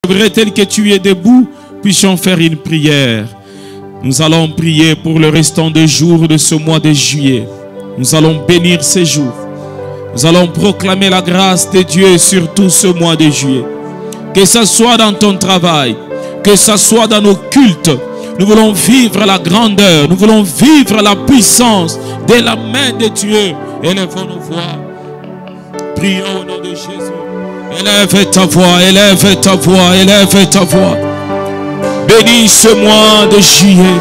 Vrai tel que tu es debout, puissions faire une prière. Nous allons prier pour le restant des jours de ce mois de juillet. Nous allons bénir ces jours. Nous allons proclamer la grâce de Dieu sur tout ce mois de juillet. Que ce soit dans ton travail, que ce soit dans nos cultes, nous voulons vivre la grandeur, nous voulons vivre la puissance de la main de Dieu. Élevons nos voix. Prions au nom de Jésus. Élève ta voix, élève ta voix, élève ta voix. Bénis ce mois de juillet.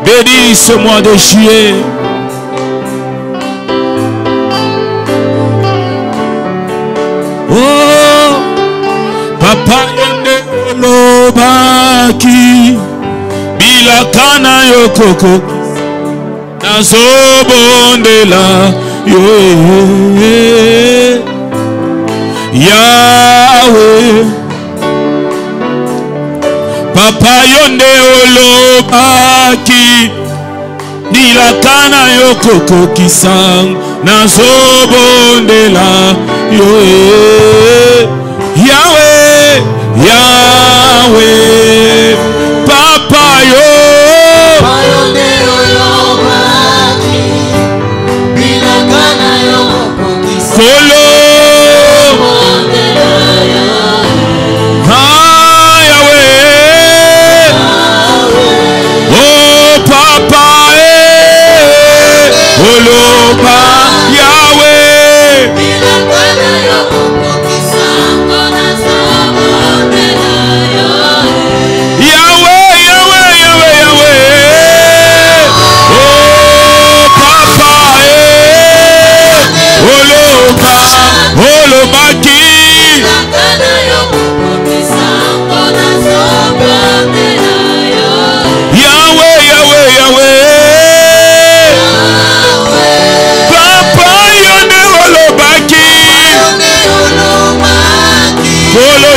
Bénis ce mois de juillet. Oh, Papa yende olobaki bilakana yokoko nazobondela yo Yahweh. Papa yonde olobaki nilakana yokoko kisang nazobondela yo Yahweh, Yahweh. Papa yo yonde olobaki nilakana yokoko kisang Oloba Yahweh. Yahweh, Yahweh, Yahweh, Yahweh. Oh Papa, Oloba, Oloba ki. Yahweh, Yahweh, Yahweh.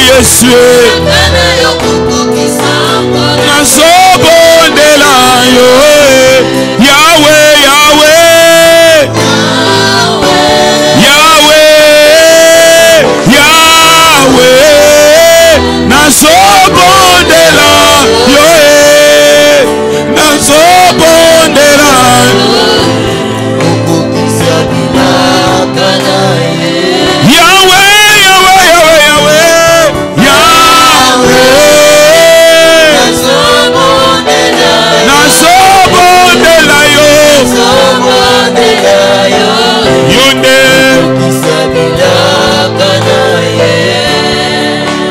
Yesu nazobondela yo Yahweh, Yahweh, Yahweh, Yahweh. Nazobondela yo nazobondela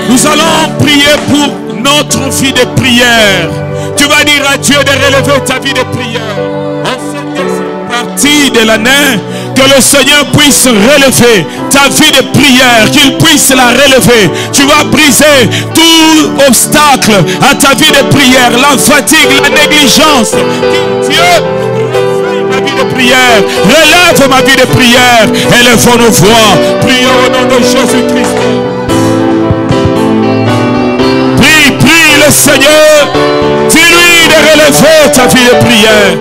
Nous allons prier pour notre vie de prière. Tu vas dire à Dieu de relever ta vie de prière. En cette partie de l'année, que le Seigneur puisse relever ta vie de prière, qu'il puisse la relever. Tu vas briser tout obstacle à ta vie de prière, la fatigue, la négligence. Dieu, ma vie de prière, relève ma vie de prière. Élevons nos voix. Prions au nom de Jésus-Christ. Prie le Seigneur. Dis-lui de relever ta vie de prière.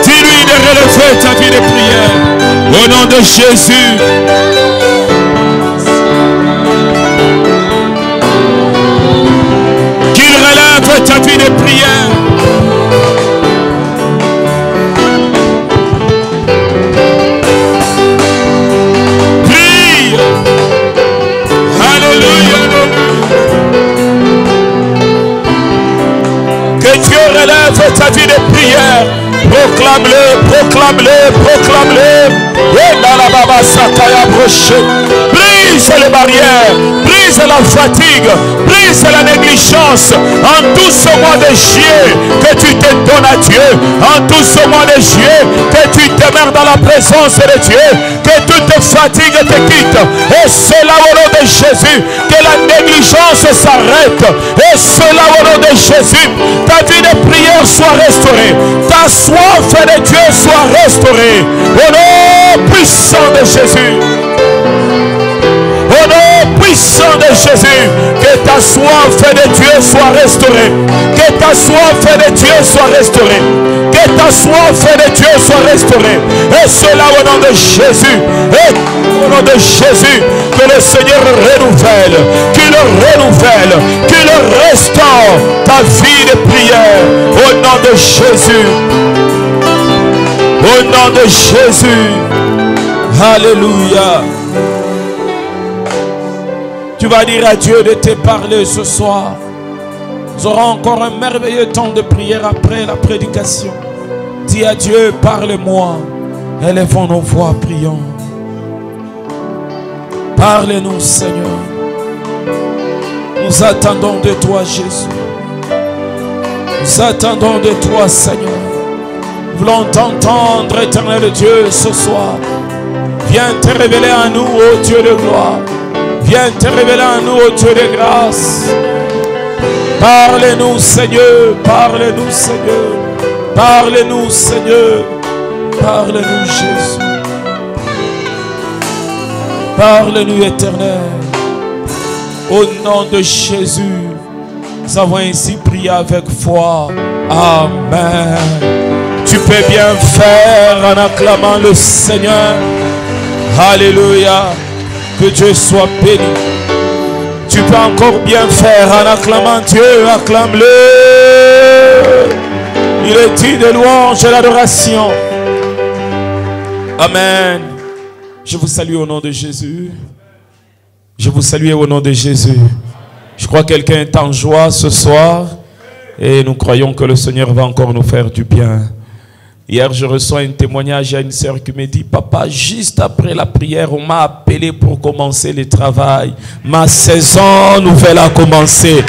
Dis-lui de relever ta vie de prière. Au nom de Jésus. Qu'il relève ta vie de prière. Prie. Alléluia. Que Dieu relève ta vie de prière. Proclame-le, proclame-le, proclame-le. Et dans la baba sataya broché. Brise les barrières, brise la fatigue, brise la négligence. En tout ce mois de juillet, que tu te donnes à Dieu. En tout ce mois de juillet, que tu demeures dans la présence de Dieu. Que toute fatigue te quitte. Et cela au nom de Jésus. Que la négligence s'arrête. Et cela au nom de Jésus. Ta vie de prière soit restaurée. Ta soif de Dieu soit restaurée. Au nom puissant de Jésus. Au nom puissant de Jésus, que ta soif de Dieu soit restaurée. Que ta soif de Dieu soit restaurée. Que ta soif de Dieu soit restaurée. Et cela au nom de Jésus. Et au nom de Jésus, que le Seigneur renouvelle. Qu'il renouvelle. la vie de prière. Au nom de Jésus. Au nom de Jésus. Alléluia. Tu vas dire à Dieu de te parler ce soir. Nous aurons encore un merveilleux temps de prière après la prédication. Dis à Dieu, parle-moi. Élevons nos voix, prions. Parle-nous, Seigneur. Nous attendons de toi, Jésus. Nous attendons de toi, Seigneur. Nous voulons t'entendre, éternel Dieu, ce soir. Viens te révéler à nous, ô Dieu de gloire. Viens te révéler à nous, ô Dieu de grâce. Parle-nous, Seigneur. Parle-nous, Seigneur. Parle-nous, Seigneur. Parle-nous, Jésus. Parle-nous, Éternel. Au nom de Jésus, nous avons ainsi prié avec foi. Amen. Tu peux bien faire en acclamant le Seigneur. Alléluia. Que Dieu soit béni. Tu peux encore bien faire en acclamant Dieu. Acclame-le. Il est dit de louange et d'adoration. Amen. Je vous salue au nom de Jésus. Je vous salue au nom de Jésus. Je crois que quelqu'un est en joie ce soir. Et nous croyons que le Seigneur va encore nous faire du bien. Hier, je reçois un témoignage à une sœur qui me dit: papa, juste après la prière, on m'a appelé pour commencer le travail. Ma saison nouvelle a commencé.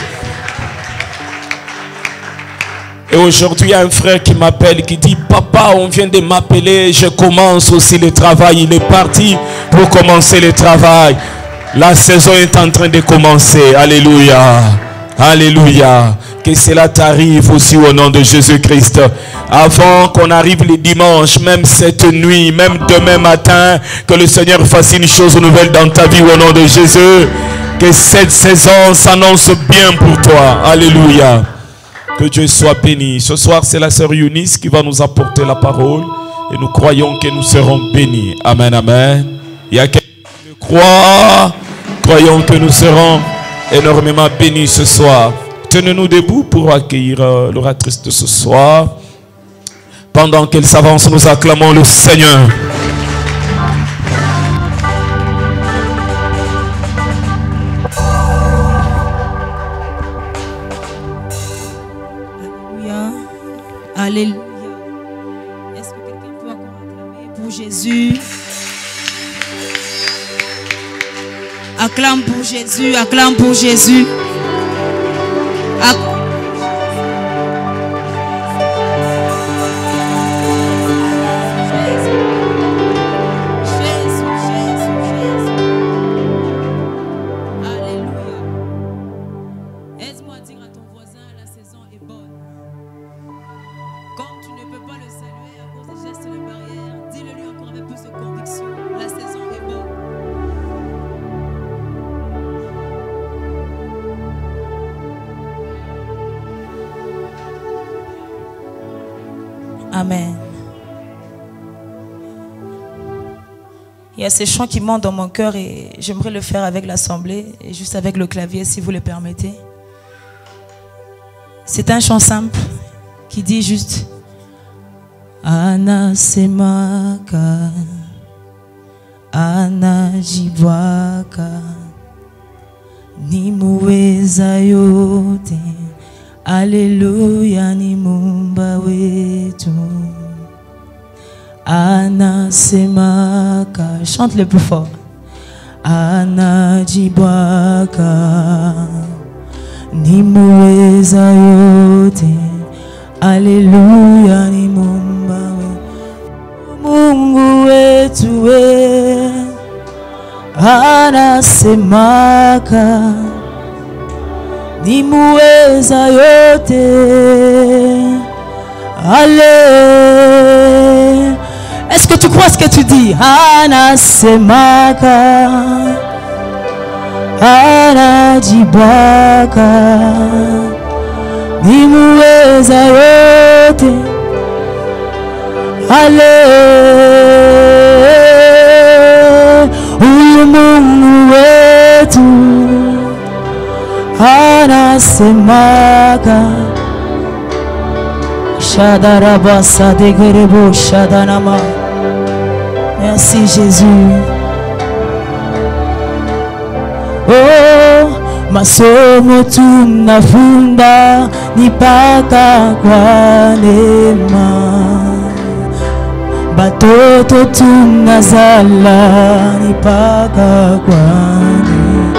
Et aujourd'hui, il y a un frère qui m'appelle, qui dit: papa, on vient de m'appeler, je commence aussi le travail. Il est parti pour commencer le travail. La saison est en train de commencer. Alléluia. Alléluia. Que cela t'arrive aussi au nom de Jésus-Christ. Avant qu'on arrive le dimanche, même cette nuit, même demain matin, que le Seigneur fasse une chose nouvelle dans ta vie au nom de Jésus. Que cette saison s'annonce bien pour toi. Alléluia. Que Dieu soit béni. Ce soir, c'est la sœur Eunice qui va nous apporter la parole. Et nous croyons que nous serons bénis. Amen, amen. Il y a quelqu'un qui le croit. Croyons que nous serons énormément bénis ce soir. Tenez-nous debout pour accueillir l'oratrice de ce soir. Pendant qu'elle s'avance, nous acclamons le Seigneur. Alléluia. Alléluia. Est-ce que quelqu'un peut encore acclamer pour Jésus? Acclame pour Jésus, acclame pour Jésus. Amen. Il y a ces chants qui montent dans mon cœur et j'aimerais le faire avec l'assemblée et juste avec le clavier si vous le permettez. C'est un chant simple qui dit juste Ana semaka Ana jibwaka Nimuweza yote Alléluia ni Muumba wetu. Anasemaka, chante le plus fort. Anajibwaka ni muweza yote. Alléluia ni Muumba wetu. Mungu wetu we. Anasemaka ni muweza yote. Allez. Est-ce que tu crois ce que tu dis? Anasemaka Anajibwaka ni muweza yote. Allez. Huyu Mungu wetu anasemaka Shadarabasa degerebo shadanama. Merci Jésus. Oh, masomo tunafunda nipaka kwa neema, batoto tunazala nipaka kwa neema,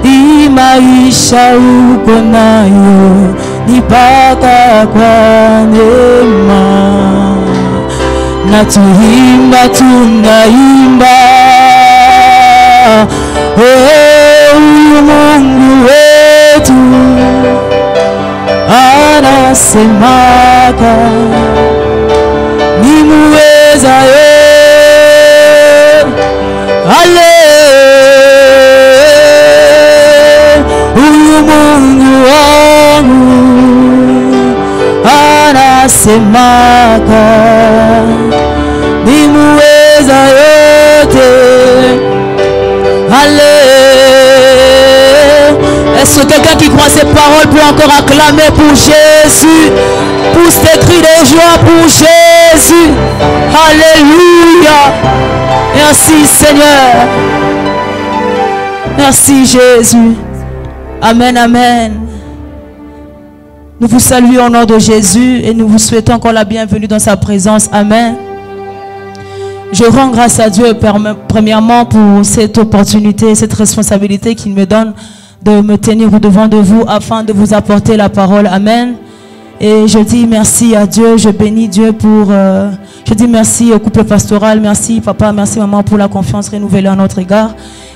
imaisha uko nayo nipaka kwa neema, na tuimba tunaimba huyu Mungu wetu anasemaka ni muweza ale huyu Mungu wangu anasemaka ni muweza yote. Est-ce que quelqu'un qui croit ces paroles peut encore acclamer pour Jésus? Pousse des cris de joie pour Jésus. Alléluia. Merci Seigneur. Merci Jésus. Amen, amen. Nous vous saluons au nom de Jésus et nous vous souhaitons encore la bienvenue dans sa présence. Amen. Je rends grâce à Dieu premièrement pour cette opportunité, cette responsabilité qu'il me donne de me tenir au-devant de vous afin de vous apporter la parole. Amen. Et je dis merci à Dieu, je bénis Dieu pour... je dis merci au couple pastoral, merci papa, merci maman pour la confiance renouvelée à notre égard.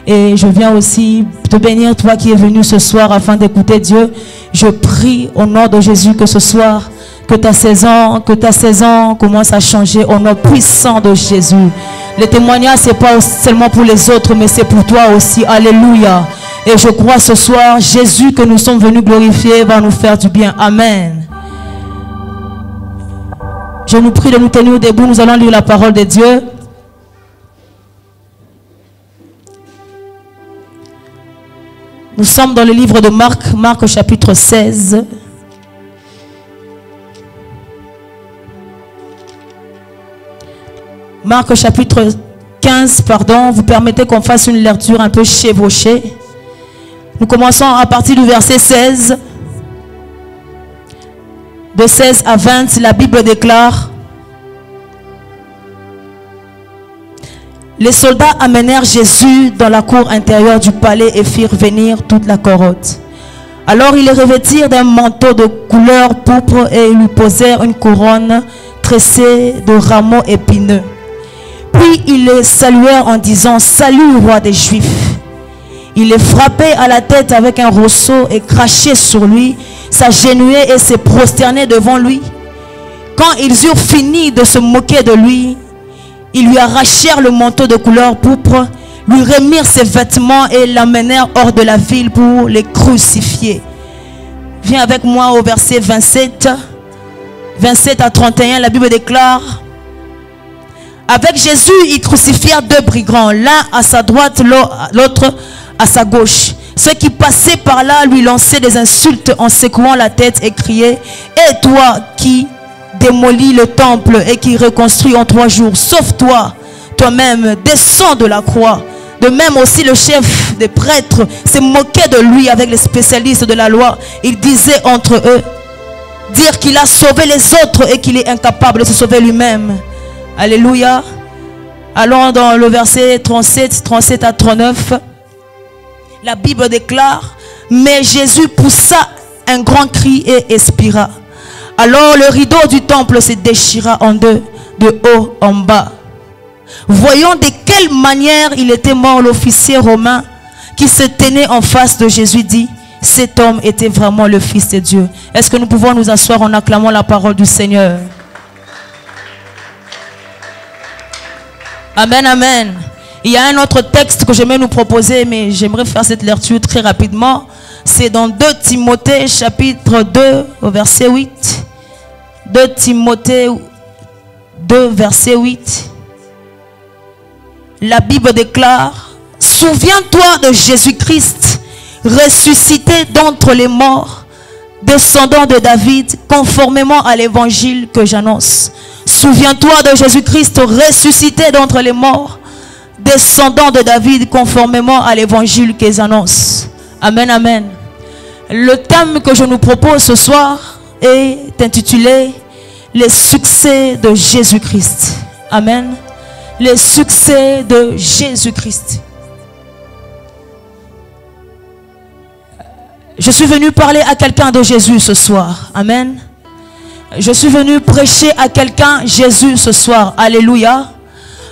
Et je viens aussi te bénir, toi qui es venu ce soir afin d'écouter Dieu. Je prie au nom de Jésus que ce soir, que ta saison commence à changer au nom puissant de Jésus. Le témoignage, ce n'est pas seulement pour les autres, mais c'est pour toi aussi. Alléluia. Et je crois ce soir, Jésus que nous sommes venus glorifier va nous faire du bien. Amen. Je nous prie de nous tenir debout. Nous allons lire la parole de Dieu. Nous sommes dans le livre de Marc, Marc chapitre 16. Marc chapitre 15, pardon. Vous permettez qu'on fasse une lecture un peu chevauchée. Nous commençons à partir du verset 16. De 16 à 20, la Bible déclare: les soldats amenèrent Jésus dans la cour intérieure du palais et firent venir toute la cohorte. Alors ils le revêtirent d'un manteau de couleur pourpre et lui posèrent une couronne tressée de rameaux épineux. Puis ils le saluèrent en disant: salut, roi des Juifs. Ils le frappaient à la tête avec un rosseau et crachaient sur lui, s'agenouillaient et se prosternaient devant lui. Quand ils eurent fini de se moquer de lui, ils lui arrachèrent le manteau de couleur pourpre, lui remirent ses vêtements et l'emmenèrent hors de la ville pour les crucifier. Viens avec moi au verset 27. 27 à 31, la Bible déclare: avec Jésus, ils crucifièrent deux brigands, l'un à sa droite, l'autre à sa gauche. Ceux qui passaient par là lui lançaient des insultes en secouant la tête et criaient: et toi qui démolis le temple et qui reconstruis en 3 jours, sauve-toi toi-même, descends de la croix. De même aussi le chef des prêtres se moquait de lui avec les spécialistes de la loi. Il disait entre eux: dire qu'il a sauvé les autres et qu'il est incapable de se sauver lui-même. Alléluia. Allons dans le verset 37 à 39. La Bible déclare: mais Jésus poussa un grand cri et expira. Alors le rideau du temple se déchira en deux, de haut en bas. Voyons de quelle manière il était mort, l'officier romain qui se tenait en face de Jésus dit: cet homme était vraiment le Fils de Dieu. Est-ce que nous pouvons nous asseoir en acclamant la parole du Seigneur? Amen, amen. Il y a un autre texte que j'aimerais nous proposer, mais j'aimerais faire cette lecture très rapidement. C'est dans 2 Timothée chapitre 2 au verset 8. 2 Timothée 2 verset 8. La Bible déclare: souviens-toi de Jésus-Christ ressuscité d'entre les morts, descendant de David, conformément à l'évangile que j'annonce. Souviens-toi de Jésus-Christ ressuscité d'entre les morts, descendant de David, conformément à l'évangile que j'annonce. Amen, amen. Le thème que je nous propose ce soir est intitulé « Les succès de Jésus-Christ ». Amen. Les succès de Jésus-Christ. Je suis venu parler à quelqu'un de Jésus ce soir. Amen. Je suis venu prêcher à quelqu'un Jésus ce soir. Alléluia.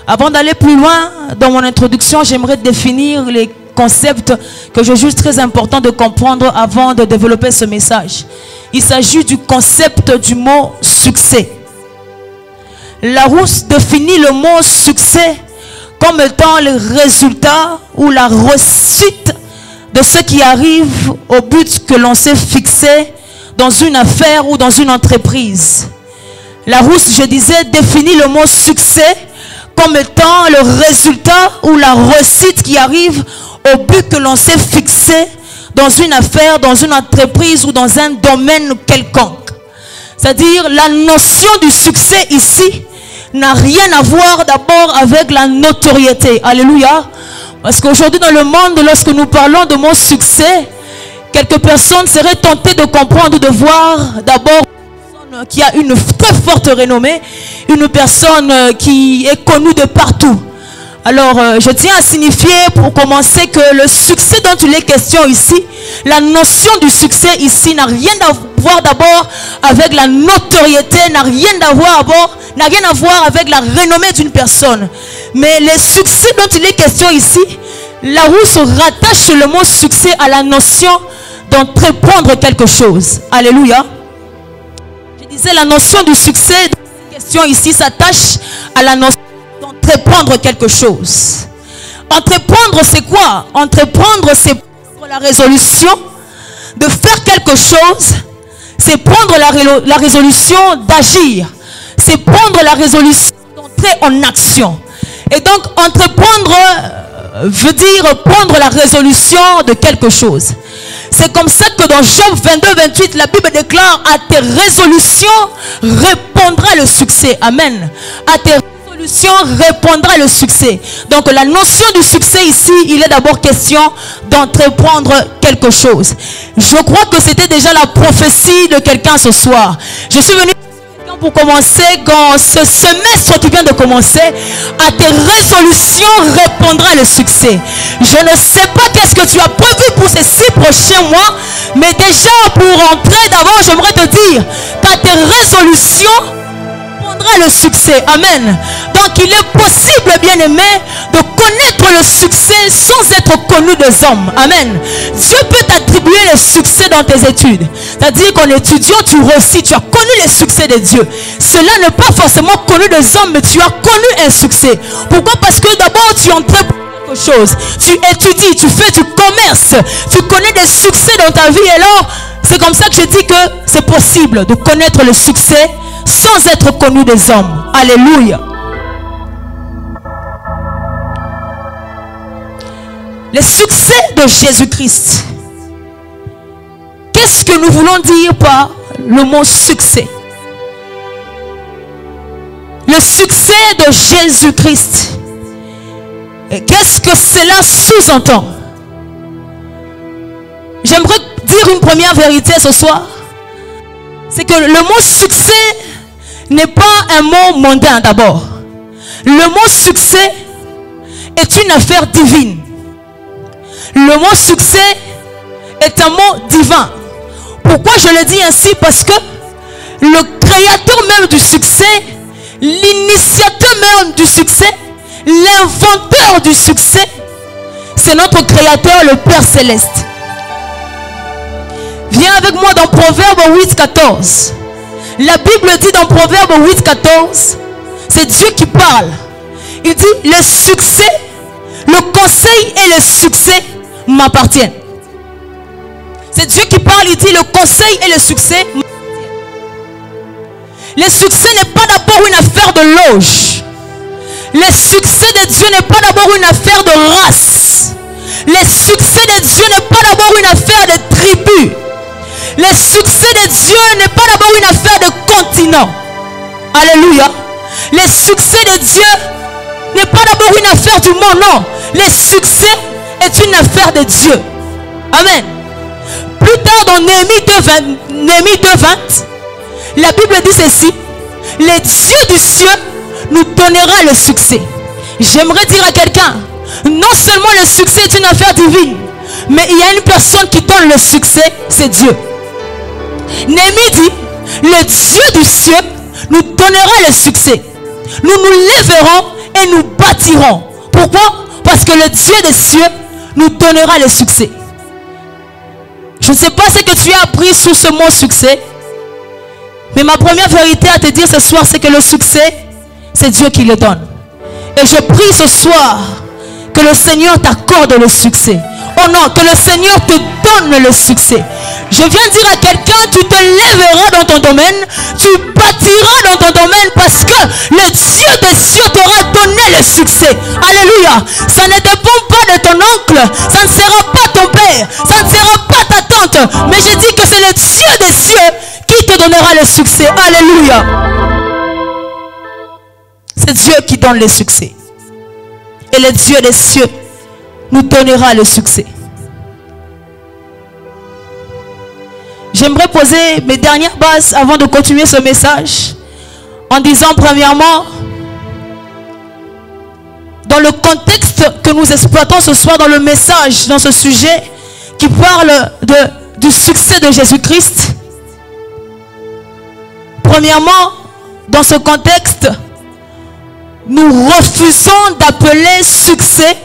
Avant d'aller plus loin dans mon introduction, j'aimerais définir les concepts que je juge très important de comprendre avant de développer ce message. Il s'agit du concept du mot succès. Larousse définit le mot succès comme étant le résultat ou la réussite de ce qui arrive au but que l'on s'est fixé dans une affaire ou dans une entreprise. Larousse, je disais, définit le mot succès comme étant le résultat ou la réussite qui arrive au but que l'on s'est fixé dans une affaire, dans une entreprise ou dans un domaine quelconque. C'est-à-dire, la notion du succès ici n'a rien à voir d'abord avec la notoriété. Alléluia. Parce qu'aujourd'hui dans le monde, lorsque nous parlons de mot succès, quelques personnes seraient tentées de comprendre, de voir d'abord une personne qui a une très forte renommée, une personne qui est connue de partout. Alors, je tiens à signifier pour commencer que le succès dont il est question ici, la notion du succès ici n'a rien à voir d'abord avec la notoriété, n'a rien à voir avec la renommée d'une personne. Mais le succès dont il est question ici, Larousse rattache le mot succès à la notion d'entreprendre quelque chose. Alléluia. Je disais, la notion du succès dont il est question ici s'attache à la notion d'entreprendre quelque chose. Entreprendre, c'est quoi? Entreprendre, c'est prendre la résolution de faire quelque chose. C'est prendre la résolution d'agir. C'est prendre la résolution d'entrer en action. Et donc, entreprendre veut dire prendre la résolution de quelque chose. C'est comme ça que dans Job 22-28, la Bible déclare: à tes résolutions répondra le succès. Amen. À tes résolutions répondra le succès. Donc la notion du succès ici, il est d'abord question d'entreprendre quelque chose. Je crois que c'était déjà la prophétie de quelqu'un ce soir. Je suis venu pour commencer, quand ce semestre qui vient de commencer, à tes résolutions répondra le succès. Je ne sais pas qu'est-ce que tu as prévu pour ces 6 prochains mois, mais déjà pour entrer d'abord, j'aimerais te dire qu'à tes résolutions répondra le succès. Amen. Donc il est possible, bien aimé, de connaître le succès sans être connu des hommes. Amen. Dieu peut t'attribuer le succès dans tes études. C'est-à-dire qu'en étudiant, tu réussis, tu as connu le succès de Dieu. Cela n'est pas forcément connu des hommes, mais tu as connu un succès. Pourquoi? Parce que d'abord tu entreprends quelque chose. Tu étudies, tu fais du commerce, tu connais des succès dans ta vie. Alors, c'est comme ça que je dis que c'est possible de connaître le succès sans être connu des hommes. Alléluia. Le succès de Jésus-Christ. Qu'est-ce que nous voulons dire par le mot succès? Le succès de Jésus-Christ. Qu'est-ce que cela sous-entend? J'aimerais dire une première vérité ce soir. C'est que le mot succès n'est pas un mot mondain d'abord. Le mot succès est une affaire divine. Le mot succès est un mot divin. Pourquoi je le dis ainsi? Parce que le créateur même du succès, l'initiateur même du succès, l'inventeur du succès, c'est notre créateur, le Père Céleste. Viens avec moi dans Proverbe 8-14. La Bible dit dans Proverbe 8-14, c'est Dieu qui parle. Il dit: le succès, le conseil et le succès m'appartiennent. C'est Dieu qui parle, il dit: le conseil et le succès m'appartiennent. Le succès n'est pas d'abord une affaire de loge. Le succès de Dieu n'est pas d'abord une affaire de race. Le succès de Dieu n'est pas d'abord une affaire de tribu. Le succès de Dieu n'est pas d'abord une affaire de continent. Alléluia. Le succès de Dieu n'est pas d'abord une affaire du monde. Non. Le succès est une affaire de Dieu. Amen. Plus tard dans Néhémie 2:20, la Bible dit ceci: le Dieu du ciel nous donnera le succès. J'aimerais dire à quelqu'un, non seulement le succès est une affaire divine, mais il y a une personne qui donne le succès, c'est Dieu. Néhémie dit, le Dieu du ciel nous donnera le succès. Nous nous lèverons et nous bâtirons. Pourquoi? Parce que le Dieu des cieux nous donnera le succès. Je ne sais pas ce que tu as appris sous ce mot succès, mais ma première vérité à te dire ce soir, c'est que le succès, c'est Dieu qui le donne. Et je prie ce soir que le Seigneur t'accorde le succès. Oh non, que le Seigneur te donne le succès. Je viens dire à quelqu'un, tu te lèveras dans ton domaine, tu bâtiras dans ton domaine, parce que le Dieu des cieux t'aura donné le succès. Alléluia. Ça ne dépend pas de ton oncle, ça ne sera pas ton père, ça ne sera pas ta tante, mais je dis que c'est le Dieu des cieux qui te donnera le succès. Alléluia. C'est Dieu qui donne le succès. Et le Dieu des cieux nous donnera le succès. J'aimerais poser mes dernières bases avant de continuer ce message en disant premièrement, dans le contexte que nous exploitons ce soir dans le message, dans ce sujet qui parle du succès de Jésus-Christ, premièrement, dans ce contexte, nous refusons d'appeler succès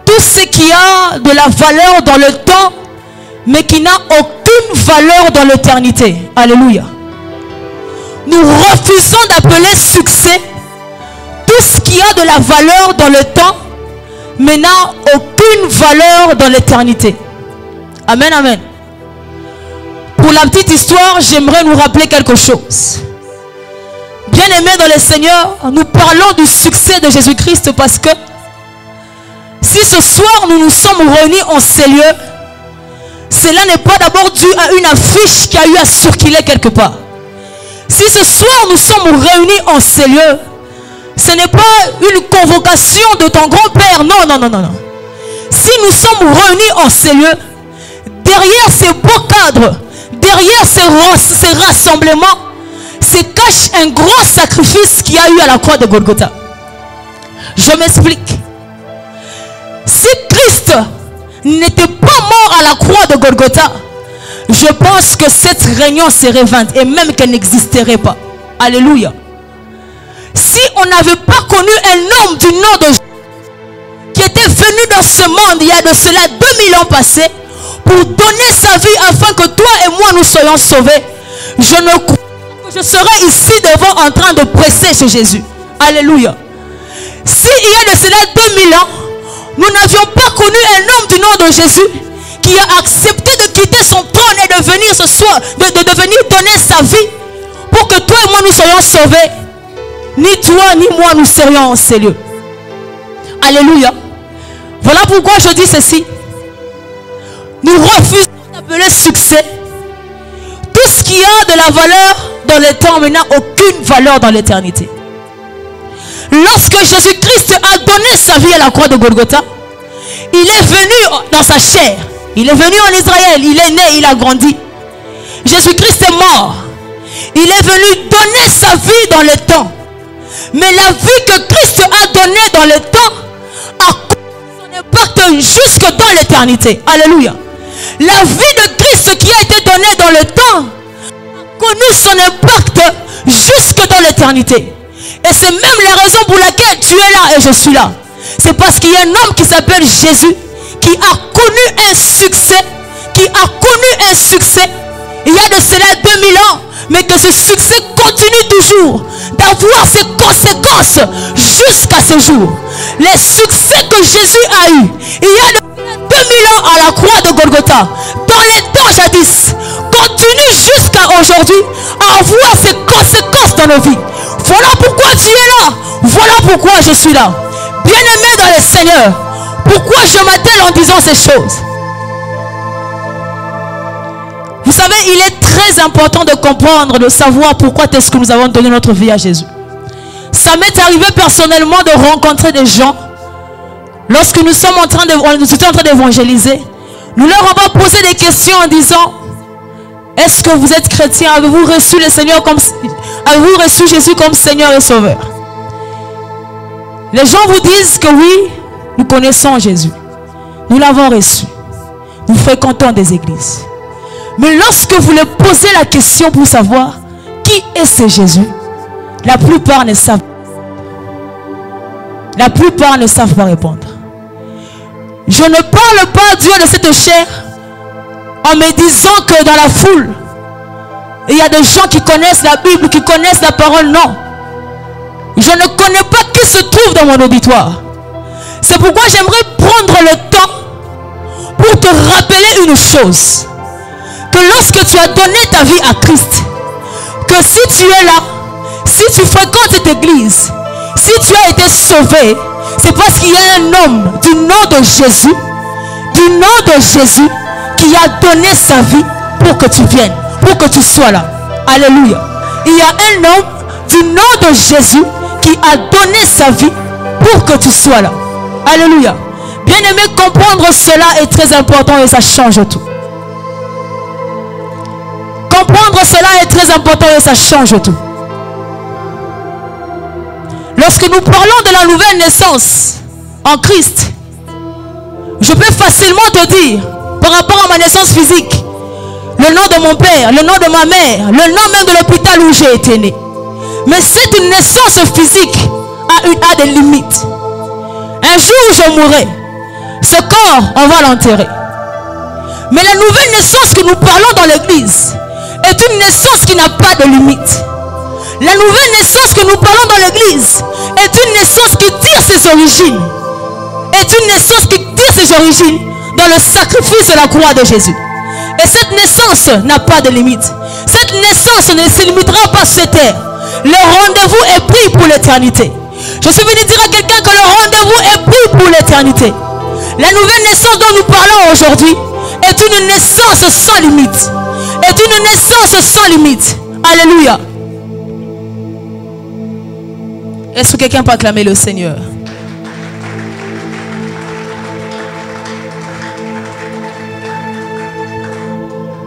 tout ce qui a de la valeur dans le temps, mais qui n'a aucune valeur dans l'éternité. Alléluia. Nous refusons d'appeler succès tout ce qui a de la valeur dans le temps, mais n'a aucune valeur dans l'éternité. Amen, amen. Pour la petite histoire, j'aimerais nous rappeler quelque chose. Bien-aimés dans le Seigneur, nous parlons du succès de Jésus-Christ parce que si ce soir nous nous sommes réunis en ces lieux, cela n'est pas d'abord dû à une affiche qui a eu à circuler quelque part. Si ce soir nous sommes réunis en ces lieux, ce n'est pas une convocation de ton grand-père. Non, non, non, non, non. Si nous sommes réunis en ces lieux, derrière ces beaux cadres, derrière ces rassemblements, se cache un grand sacrifice qui a eu à la croix de Golgotha. Je m'explique. Si Christ n'était pas mort à la croix de Golgotha, je pense que cette réunion serait vaine et même qu'elle n'existerait pas. Alléluia. Si on n'avait pas connu un homme du nom de Jésus qui était venu dans ce monde il y a de cela 2000 ans passés pour donner sa vie afin que toi et moi nous soyons sauvés, je ne crois pas que je serais ici devant en train de presser chez Jésus. Alléluia. Si il y a de cela 2000 ans, nous n'avions pas connu un homme du nom de Jésus qui a accepté de quitter son trône et de venir ce soir, de venir donner sa vie pour que toi et moi nous soyons sauvés, ni toi ni moi nous serions en ces lieux. Alléluia. Voilà pourquoi je dis ceci. Nous refusons d'appeler succès tout ce qui a de la valeur dans le temps mais n'a aucune valeur dans l'éternité. Lorsque Jésus-Christ a donné sa vie à la croix de Golgotha, il est venu dans sa chair. Il est venu en Israël. Il est né, il a grandi. Jésus-Christ est mort. Il est venu donner sa vie dans le temps. Mais la vie que Christ a donnée dans le temps a son impact jusque dans l'éternité. Alléluia. La vie de Christ qui a été donnée dans le temps a connu son impact jusque dans l'éternité. Et c'est même la raison pour laquelle tu es là et je suis là. C'est parce qu'il y a un homme qui s'appelle Jésus qui a connu un succès, il y a de cela 2000 ans, mais que ce succès continue toujours d'avoir ses conséquences jusqu'à ce jour. Les succès que Jésus a eu il y a de 2000 ans à la croix de Golgotha, dans les temps jadis, continue jusqu'à aujourd'hui à avoir ses conséquences dans nos vies. Voilà pourquoi tu es là. Voilà pourquoi je suis là. Bien-aimé dans le Seigneur, pourquoi je m'attelle en disant ces choses? Vous savez, il est très important de comprendre, de savoir pourquoi est-ce que nous avons donné notre vie à Jésus. Ça m'est arrivé personnellement de rencontrer des gens. Lorsque nous sommes en train d'évangéliser, nous leur avons posé des questions en disant: est-ce que vous êtes chrétien? Avez-vous reçu le Seigneur comme, avez-vous reçu Jésus comme Seigneur et Sauveur? Les gens vous disent que oui, nous connaissons Jésus. Nous l'avons reçu. Nous fréquentons des églises. Mais lorsque vous leur posez la question pour savoir qui est ce Jésus, la plupart ne savent. La plupart ne savent pas répondre. Je ne parle pas Dieu de cette chair en me disant que dans la foule, il y a des gens qui connaissent la Bible, qui connaissent la parole. Non. Je ne connais pas qui se trouve dans mon auditoire. C'est pourquoi j'aimerais prendre le temps pour te rappeler une chose. Que lorsque tu as donné ta vie à Christ, que si tu es là, si tu fréquentes cette église, si tu as été sauvé, c'est parce qu'il y a un homme du nom de Jésus, qui a donné sa vie pour que tu viennes, pour que tu sois là. Alléluia. Il y a un homme du nom de Jésus qui a donné sa vie pour que tu sois là. Alléluia. Bien-aimé, comprendre cela est très important et ça change tout. Comprendre cela est très important et ça change tout. Lorsque nous parlons de la nouvelle naissance en Christ, je peux facilement te dire, par rapport à ma naissance physique, le nom de mon père, le nom de ma mère, le nom même de l'hôpital où j'ai été né. Mais cette naissance physique a des limites. Un jour je mourrai, ce corps on va l'enterrer. Mais la nouvelle naissance que nous parlons dans l'église est une naissance qui n'a pas de limite. La nouvelle naissance que nous parlons dans l'église est une naissance qui tire ses origines. Est une naissance qui tire ses origines dans le sacrifice de la croix de Jésus. Et cette naissance n'a pas de limite. Cette naissance ne se limitera pas sur cette terre. Le rendez-vous est pris pour l'éternité. Je suis venu dire à quelqu'un que le rendez-vous est pris pour l'éternité. La nouvelle naissance dont nous parlons aujourd'hui est une naissance sans limite. Est une naissance sans limite. Alléluia. Est-ce que quelqu'un peut acclamer le Seigneur?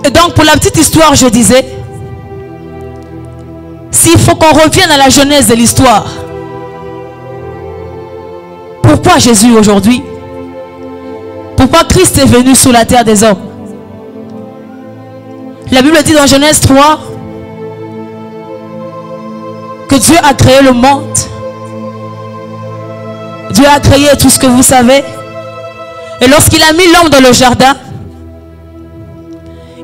Et donc pour la petite histoire, je disais, s'il faut qu'on revienne à la genèse de l'histoire, pourquoi Jésus aujourd'hui? Pourquoi Christ est venu sur la terre des hommes? La Bible dit dans Genèse 3 que Dieu a créé le monde. Dieu a créé tout ce que vous savez. Et lorsqu'il a mis l'homme dans le jardin,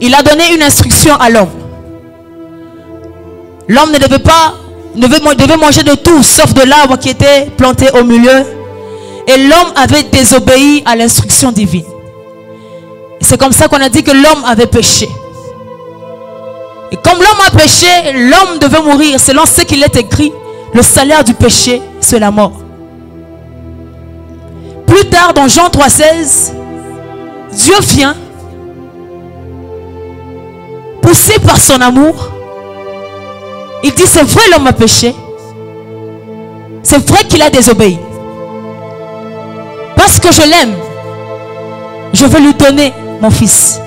il a donné une instruction à l'homme. L'homme devait manger de tout sauf de l'arbre qui était planté au milieu. Et l'homme avait désobéi à l'instruction divine. C'est comme ça qu'on a dit que l'homme avait péché. Et comme l'homme a péché, l'homme devait mourir. Selon ce qu'il est écrit, le salaire du péché, c'est la mort. Plus tard, dans Jean 3,16, Dieu vient, poussé par son amour. Il dit, c'est vrai, l'homme a péché. C'est vrai qu'il a désobéi. Parce que je l'aime, je veux lui donner mon fils.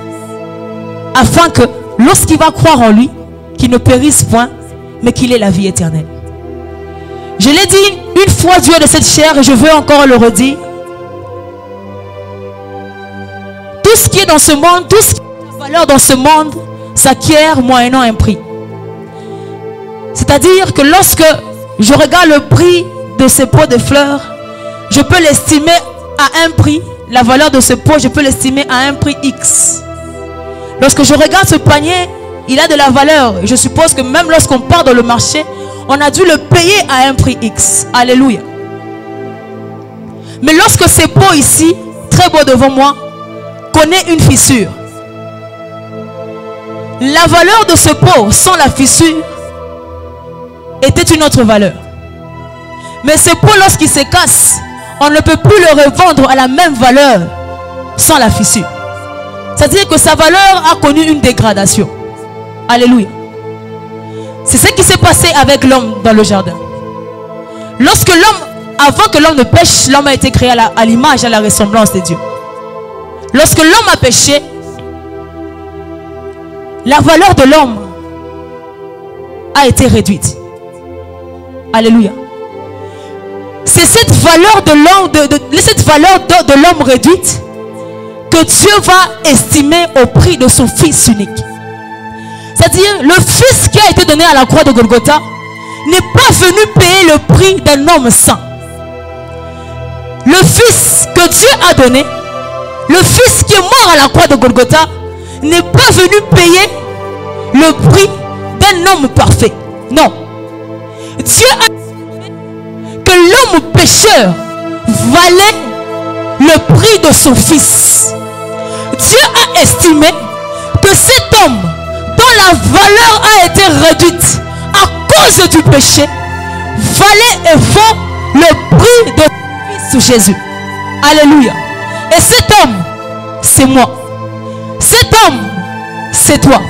Afin que, lorsqu'il va croire en lui, qu'il ne périsse point, mais qu'il ait la vie éternelle. Je l'ai dit une fois, Dieu de cette chair, et je veux encore le redire. Tout ce qui est dans ce monde, tout ce qui a valeur dans ce monde, s'acquiert moyennant un prix. C'est-à-dire que lorsque je regarde le prix de ces pots de fleurs, je peux l'estimer à un prix. La valeur de ce pot, je peux l'estimer à un prix X. Lorsque je regarde ce panier, il a de la valeur. Je suppose que même lorsqu'on part dans le marché, on a dû le payer à un prix X. Alléluia. Mais lorsque ce pot ici, très beau devant moi, connaît une fissure, la valeur de ce pot sans la fissure était une autre valeur. Mais ce pot, lorsqu'il se casse, on ne peut plus le revendre à la même valeur sans la fissure. C'est-à-dire que sa valeur a connu une dégradation. Alléluia. C'est ce qui s'est passé avec l'homme dans le jardin. Lorsque l'homme, avant que l'homme ne pêche, l'homme a été créé à l'image et à la ressemblance de Dieu. Lorsque l'homme a péché, la valeur de l'homme a été réduite. Alléluia. C'est cette valeur de l'homme réduite que Dieu va estimer au prix de son Fils unique. C'est-à-dire, le Fils qui a été donné à la croix de Golgotha n'est pas venu payer le prix d'un homme saint. Le Fils que Dieu a donné, le Fils qui est mort à la croix de Golgotha, n'est pas venu payer le prix d'un homme parfait. Non. Dieu a dit que l'homme pécheur valait le prix de son Fils. Dieu a estimé que cet homme dont la valeur a été réduite à cause du péché valait et vaut le prix de son Fils Jésus. Alléluia. Et cet homme, c'est moi. Cet homme, c'est toi.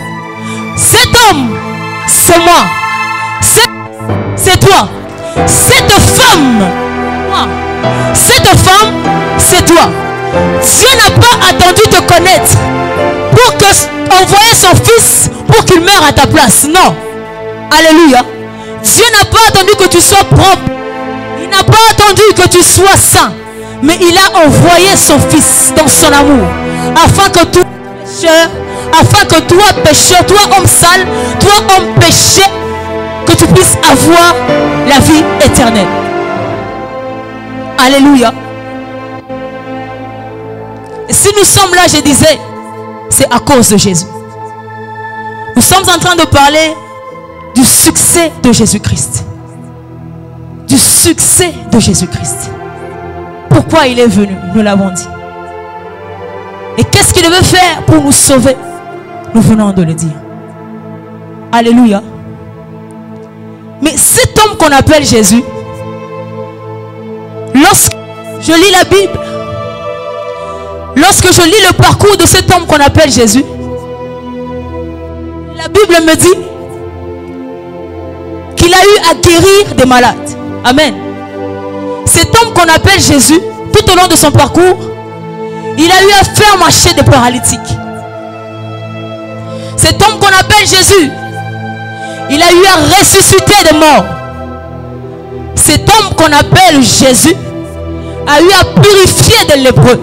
Cet homme, c'est moi. C'est toi. Cette femme, moi. Cette femme, c'est toi. Dieu n'a pas attendu te connaître pour envoyer son Fils pour qu'il meure à ta place. Non. Alléluia. Dieu n'a pas attendu que tu sois propre. Il n'a pas attendu que tu sois saint. Mais il a envoyé son Fils dans son amour. Afin que tout pécheur, afin que toi pécheur, toi homme sale, toi homme péché, que tu puisses avoir la vie éternelle. Alléluia. Et si nous sommes là, je disais, c'est à cause de Jésus. Nous sommes en train de parler du succès de Jésus-Christ. Du succès de Jésus-Christ. Pourquoi il est venu, nous l'avons dit. Et qu'est-ce qu'il devait faire pour nous sauver? Nous venons de le dire. Alléluia. Mais cet homme qu'on appelle Jésus, lorsque je lis la Bible, lorsque je lis le parcours de cet homme qu'on appelle Jésus, la Bible me dit qu'il a eu à guérir des malades. Amen. Cet homme qu'on appelle Jésus, tout au long de son parcours, il a eu à faire marcher des paralytiques. Cet homme qu'on appelle Jésus, il a eu à ressusciter des morts. Cet homme qu'on appelle Jésus a eu à purifier des lépreux.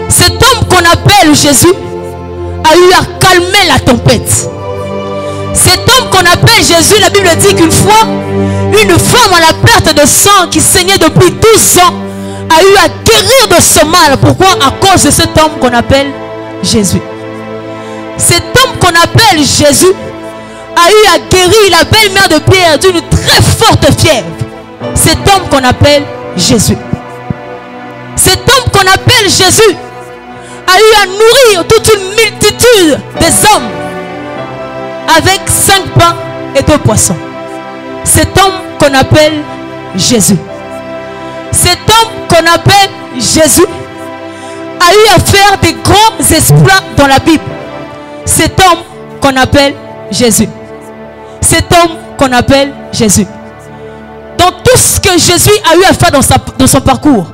Cet homme qu'on appelle Jésus a eu à calmer la tempête. Cet homme qu'on appelle Jésus, la Bible dit qu'une fois, une femme à la perte de sang qui saignait depuis 12 ans a eu à guérir de ce mal. Pourquoi? À cause de cet homme qu'on appelle Jésus. Cet homme qu'on appelle Jésus a eu à guérir la belle-mère de Pierre d'une très forte fièvre. Cet homme qu'on appelle Jésus. Cet homme qu'on appelle Jésus a eu à nourrir toute une multitude des hommes avec 5 pains et 2 poissons. Cet homme qu'on appelle Jésus. Cet homme qu'on appelle Jésus a eu à faire des grands exploits dans la Bible. Cet homme qu'on appelle Jésus. Cet homme qu'on appelle Jésus. Dans tout ce que Jésus a eu à faire dans son parcours,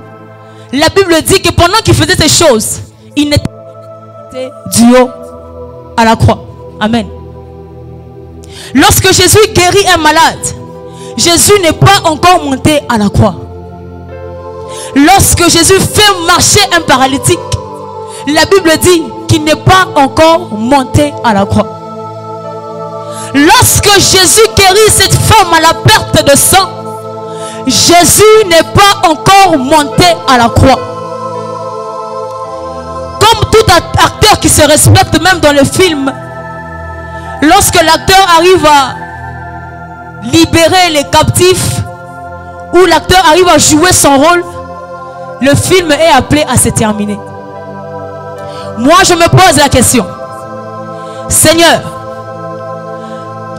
la Bible dit que pendant qu'il faisait ces choses, il n'était du haut à la croix. Amen. Lorsque Jésus guérit un malade, Jésus n'est pas encore monté à la croix. Lorsque Jésus fait marcher un paralytique, la Bible dit qu'il n'est pas encore monté à la croix. Lorsque Jésus guérit cette femme à la perte de sang, Jésus n'est pas encore monté à la croix. Comme tout acteur qui se respecte, même dans le film, lorsque l'acteur arrive à libérer les captifs, ou l'acteur arrive à jouer son rôle, le film est appelé à se terminer. Moi, je me pose la question. Seigneur,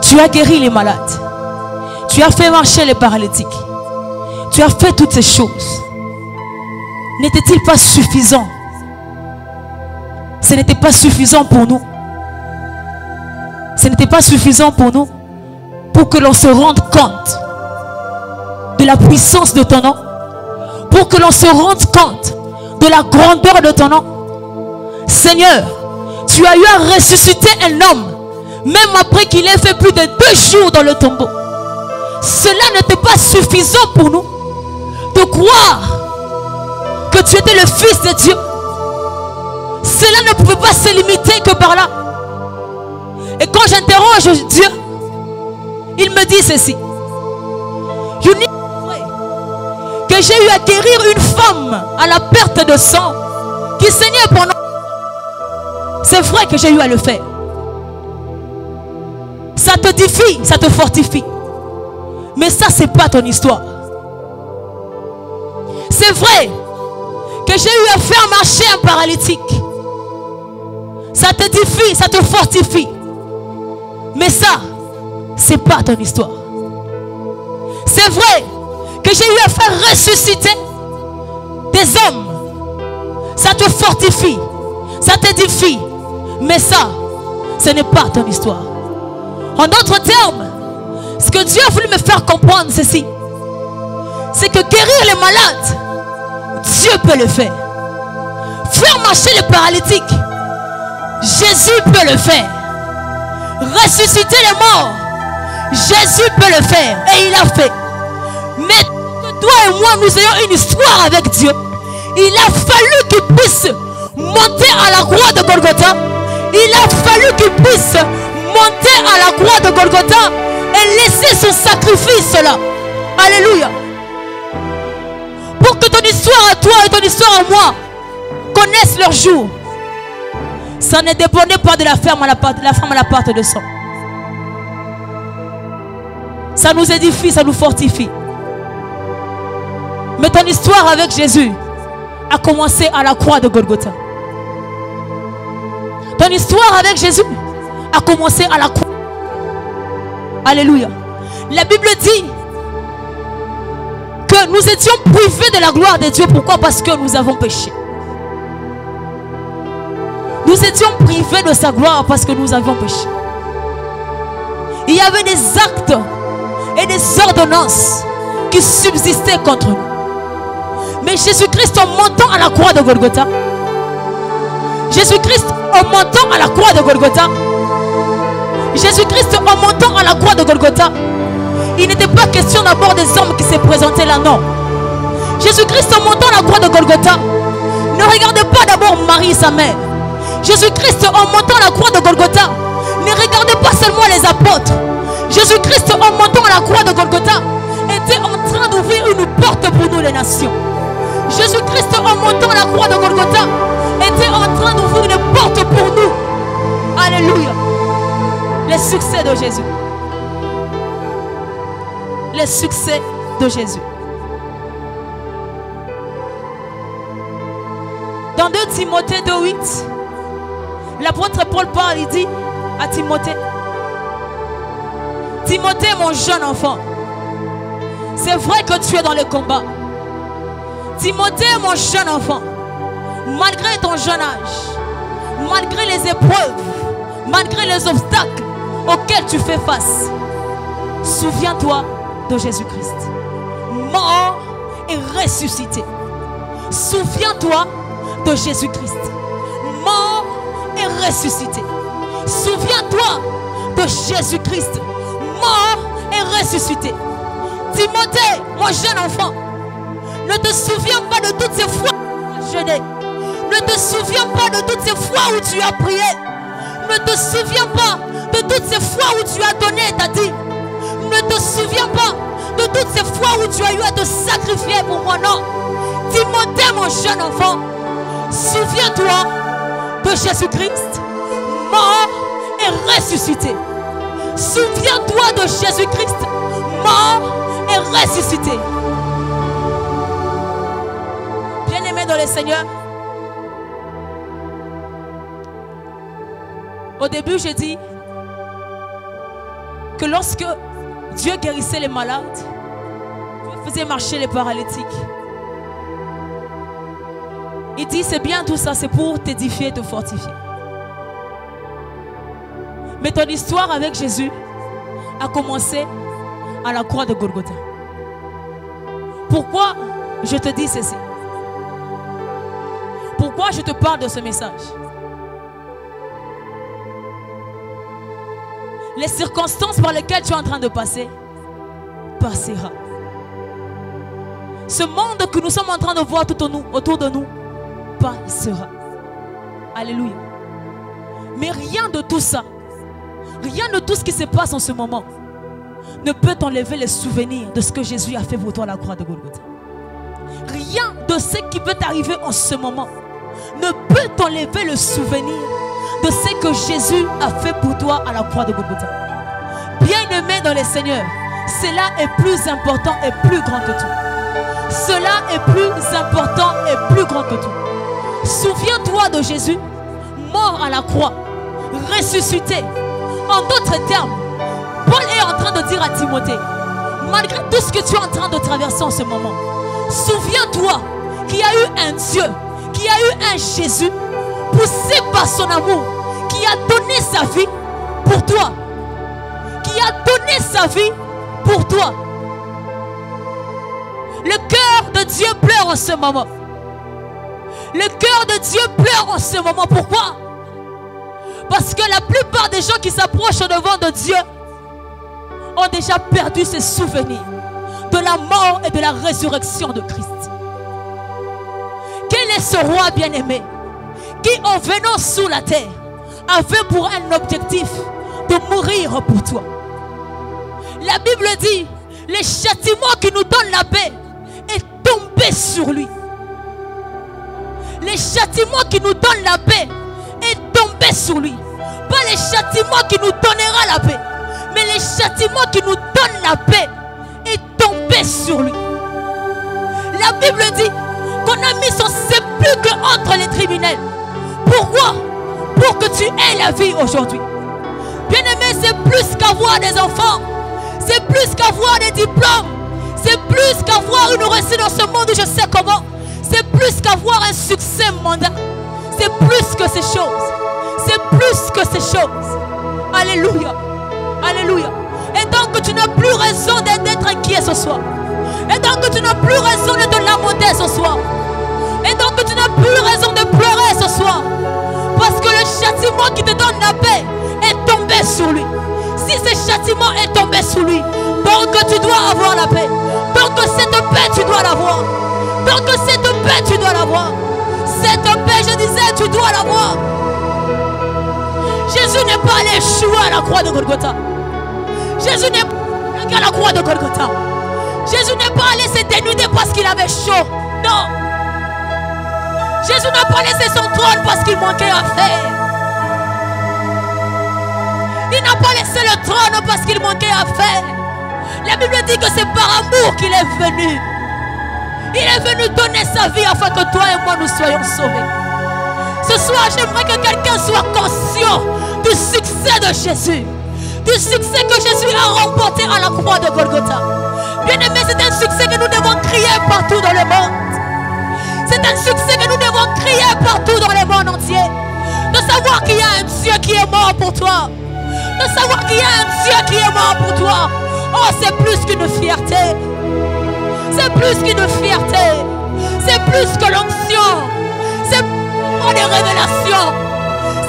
tu as guéri les malades. Tu as fait marcher les paralytiques. tu as fait toutes ces choses. N'était-il pas suffisant? Ce n'était pas suffisant pour nous. Ce n'était pas suffisant pour nous pour que l'on se rende compte de la puissance de ton nom, pour que l'on se rende compte de la grandeur de ton nom. Seigneur, tu as eu à ressusciter un homme même après qu'il ait fait plus de 2 jours dans le tombeau. Cela n'était pas suffisant pour nous de croire que tu étais le Fils de Dieu. Cela ne pouvait pas se limiter que par là. Et quand j'interroge Dieu, il me dit ceci: je dis que j'ai eu à guérir une femme à la perte de sang qui saignait pendant. C'est vrai que j'ai eu à le faire. Ça te défie, ça te fortifie. Mais ça, c'est pas ton histoire. C'est vrai que j'ai eu à faire marcher un paralytique. Ça te défie, ça te fortifie. Mais ça, c'est pas ton histoire. C'est vrai que j'ai eu à faire ressusciter des hommes. Ça te fortifie, ça t'édifie. Mais ça, ce n'est pas ton histoire. En d'autres termes, ce que Dieu a voulu me faire comprendre, ceci, c'est que guérir les malades, Dieu peut le faire. Faire marcher les paralytiques, Jésus peut le faire. Ressusciter les morts, Jésus peut le faire. Et il a fait. Mais que toi et moi, nous ayons une histoire avec Dieu. Il a fallu qu'il puisse monter à la croix de Golgotha. Il a fallu qu'il puisse monter à la croix de Golgotha et laisser son sacrifice là. Alléluia. Pour que ton histoire à toi et ton histoire à moi connaissent leur jour. Ça ne dépendait pas de la femme à la perte de sang. Ça nous édifie, ça nous fortifie. Mais ton histoire avec Jésus a commencé à la croix de Golgotha. Ton histoire avec Jésus a commencé à la croix. Alléluia. La Bible dit que nous étions privés de la gloire de Dieu. Pourquoi? Parce que nous avons péché. Nous étions privés de sa gloire parce que nous avions péché. Il y avait des actes et des ordonnances qui subsistaient contre nous. Mais Jésus-Christ, en montant à la croix de Golgotha, Jésus-Christ, en montant à la croix de Golgotha, Jésus-Christ, en montant à la croix de Golgotha, il n'était pas question d'abord des hommes qui se présentaient là, non. Jésus-Christ, en montant à la croix de Golgotha, ne regardez pas d'abord Marie, sa mère. Jésus-Christ, en montant à la croix de Golgotha, ne regardez pas seulement les apôtres. Jésus-Christ, en montant à la croix de Golgotha, était en train d'ouvrir une porte pour nous les nations. Jésus-Christ, en montant à la croix de Golgotha, était en train d'ouvrir une porte pour nous. Alléluia. Les succès de Jésus. Les succès de Jésus. Dans 2 Timothée 2:8, l'apôtre Paul parle, il dit à Timothée: Timothée, mon jeune enfant, c'est vrai que tu es dans le combat. Timothée, mon jeune enfant, malgré ton jeune âge, malgré les épreuves, malgré les obstacles auxquels tu fais face, souviens-toi de Jésus-Christ, mort et ressuscité. Souviens-toi de Jésus-Christ, mort et ressuscité. Souviens-toi de Jésus-Christ, mort et ressuscité. Timothée, mon jeune enfant, ne te souviens pas de toutes ces fois où tu as jeûné. Ne te souviens pas de toutes ces fois où tu as prié. Ne te souviens pas de toutes ces fois où tu as donné ta dîme. Ne te souviens pas de toutes ces fois où tu as eu à te sacrifier pour mon nom. Timothée, mon jeune enfant, souviens-toi de Jésus-Christ, mort et ressuscité. Souviens-toi de Jésus-Christ, mort et ressuscité. Bien-aimé dans le Seigneur, au début j'ai dit que lorsque Dieu guérissait les malades, Dieu faisait marcher les paralytiques. Il dit, c'est bien tout ça, c'est pour t'édifier et te fortifier. Mais ton histoire avec Jésus a commencé à la croix de Golgotha. Pourquoi je te dis ceci? Pourquoi je te parle de ce message? Les circonstances par lesquelles tu es en train de passer passera. Ce monde que nous sommes en train de voir tout autour de nous passera. Alléluia. Mais rien de tout ça, rien de tout ce qui se passe en ce moment ne peut t'enlever les souvenirs de ce que Jésus a fait pour toi à la croix de Golgotha. Rien de ce qui peut t'arriver en ce moment ne peut t'enlever le souvenir de ce que Jésus a fait pour toi à la croix de Golgotha. Bien-aimé dans les Seigneurs, cela est plus important et plus grand que tout. Cela est plus important et plus grand que tout. Souviens-toi de Jésus, mort à la croix, ressuscité. En d'autres termes, Paul est en train de dire à Timothée, malgré tout ce que tu es en train de traverser en ce moment, souviens-toi qu'il y a eu un Dieu, qu'il y a eu un Jésus, poussé par son amour, qui a donné sa vie pour toi. Qui a donné sa vie pour toi. Le cœur de Dieu pleure en ce moment. Le cœur de Dieu pleure en ce moment. Pourquoi? Parce que la plupart des gens qui s'approchent devant de Dieu ont déjà perdu ses souvenirs de la mort et de la résurrection de Christ. Quel est ce roi bien-aimé qui, en venant sous la terre, avait pour un objectif de mourir pour toi? La Bible dit, le châtiment qui nous donne la paix est tombé sur lui. Le châtiment qui nous donne la paix est tombé sur lui. Pas le châtiment qui nous donnera la paix, mais le châtiment qui nous donne la paix est tombé sur lui. La Bible dit qu'on a mis son sépulcre entre les criminels. Pourquoi? Pour que tu aies la vie aujourd'hui. Bien-aimé, c'est plus qu'avoir des enfants. C'est plus qu'avoir des diplômes. C'est plus qu'avoir une réussite dans ce monde où je sais comment. C'est plus qu'avoir un succès mondain. C'est plus que ces choses. C'est plus que ces choses. Alléluia. Alléluia. Et donc tu n'as plus raison d'être inquiet ce soir. Et donc tu n'as plus raison de te lamenter ce soir. Et donc tu n'as plus raison de pleurer ce soir. Parce que le châtiment qui te donne la paix est tombé sur lui. Si ce châtiment est tombé sur lui, donc tu dois avoir la paix. Donc cette paix tu dois l'avoir. Donc cette paix tu dois l'avoir. Cette paix, je disais, tu dois l'avoir. Jésus n'est pas allé échouer à la croix de Golgotha. Jésus n'est pas allé à la croix de Golgotha. Jésus n'est pas allé se dénuder parce qu'il avait chaud. Non. Jésus n'a pas laissé son trône parce qu'il manquait à faire. Il n'a pas laissé le trône parce qu'il manquait à faire. La Bible dit que c'est par amour qu'il est venu. Il est venu donner sa vie afin que toi et moi nous soyons sauvés. Ce soir, j'aimerais que quelqu'un soit conscient du succès de Jésus. Du succès que Jésus a remporté à la croix de Golgotha. Bien-aimé, c'est un succès que nous devons crier partout dans le monde. C'est un succès que nous devons crier partout dans le monde entier. De savoir qu'il y a un Dieu qui est mort pour toi. De savoir qu'il y a un Dieu qui est mort pour toi. Oh, c'est plus qu'une fierté. C'est plus qu'une fierté. C'est plus que l'onction. C'est pour des révélations.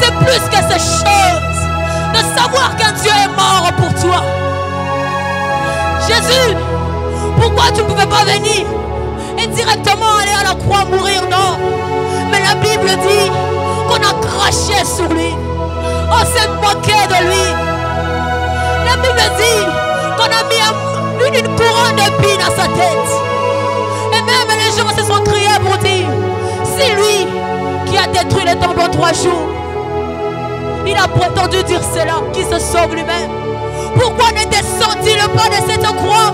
C'est plus que ces choses. De savoir qu'un Dieu est mort pour toi. Jésus, pourquoi tu ne pouvais pas venir et directement aller à la croix mourir? Non. Mais la Bible dit qu'on a craché sur lui. On s'est moqué de lui. La Bible dit qu'on a mis une couronne d'épines à sa tête. Et même les gens se sont criés pour dire, c'est lui qui a détruit le temple en 3 jours. Il a prétendu dire cela, qui se sauve lui-même. Pourquoi ne descend-il pas de cette croix?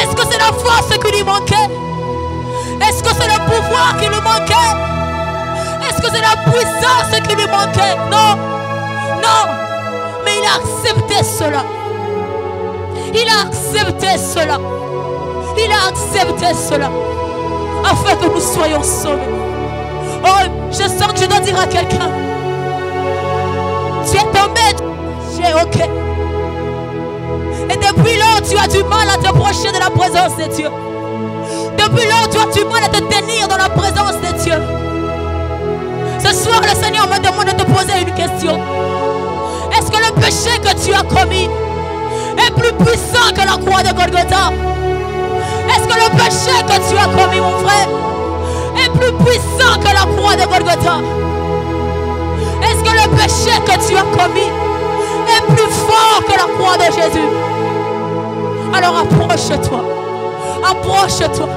Est-ce que c'est la force qui lui manquait? Est-ce que c'est le pouvoir qui lui manquait? Est-ce que c'est la puissance qui lui manquait? Non, non. Mais il a accepté cela. Il a accepté cela. Il a accepté cela afin que nous soyons sauvés. Oh, je sens que je dois dire à quelqu'un, tu es tombé, j'ai ok. Et depuis lors, tu as du mal à t'approcher de la présence de Dieu. Depuis lors, tu as du mal à te tenir dans la présence de Dieu. Ce soir, le Seigneur me demande de te poser une question. Est-ce que le péché que tu as commis est plus puissant que la croix de Golgotha? Est-ce que le péché que tu as commis, mon frère, est plus puissant que la croix de Golgotha? Est-ce que le péché que tu as commis est plus fort que la croix de Jésus? Alors approche-toi. Approche-toi.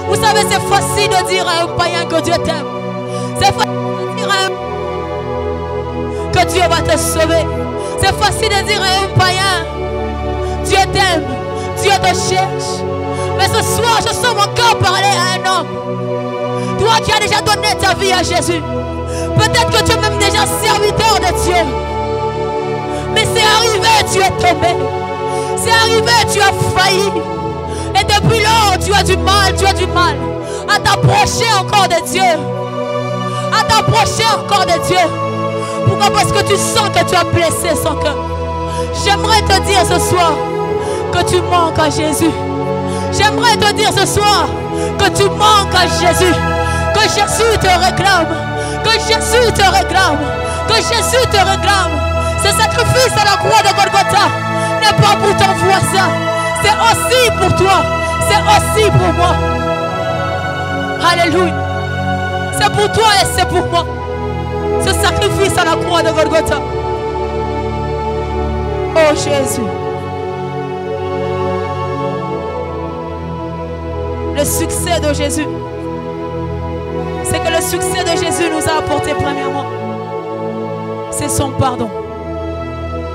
Vous savez, c'est facile de dire à un païen que Dieu t'aime. C'est facile de dire à un que Dieu va te sauver. C'est facile de dire à un païen, Dieu t'aime, Dieu te cherche. Mais ce soir, je sens mon cœur parler à un homme. Toi qui as déjà donné ta vie à Jésus. Peut-être que tu es même déjà serviteur de Dieu. Mais c'est arrivé, tu es tombé. C'est arrivé, tu as failli. Et depuis lors, tu as du mal à t'approcher encore de Dieu. À t'approcher encore de Dieu. Pourquoi? Parce que tu sens que tu as blessé son cœur. J'aimerais te dire ce soir que tu manques à Jésus. J'aimerais te dire ce soir que tu manques à Jésus. Que Jésus te réclame. Que Jésus te réclame. Que Jésus te réclame. Ce sacrifice à la croix de Golgotha n'est pas pour ton voisin. C'est aussi pour toi. C'est aussi pour moi. Alléluia. C'est pour toi et c'est pour moi. Ce sacrifice à la croix de Golgotha. Oh Jésus. Le succès de Jésus, c'est que le succès de Jésus nous a apporté premièrement, c'est son pardon.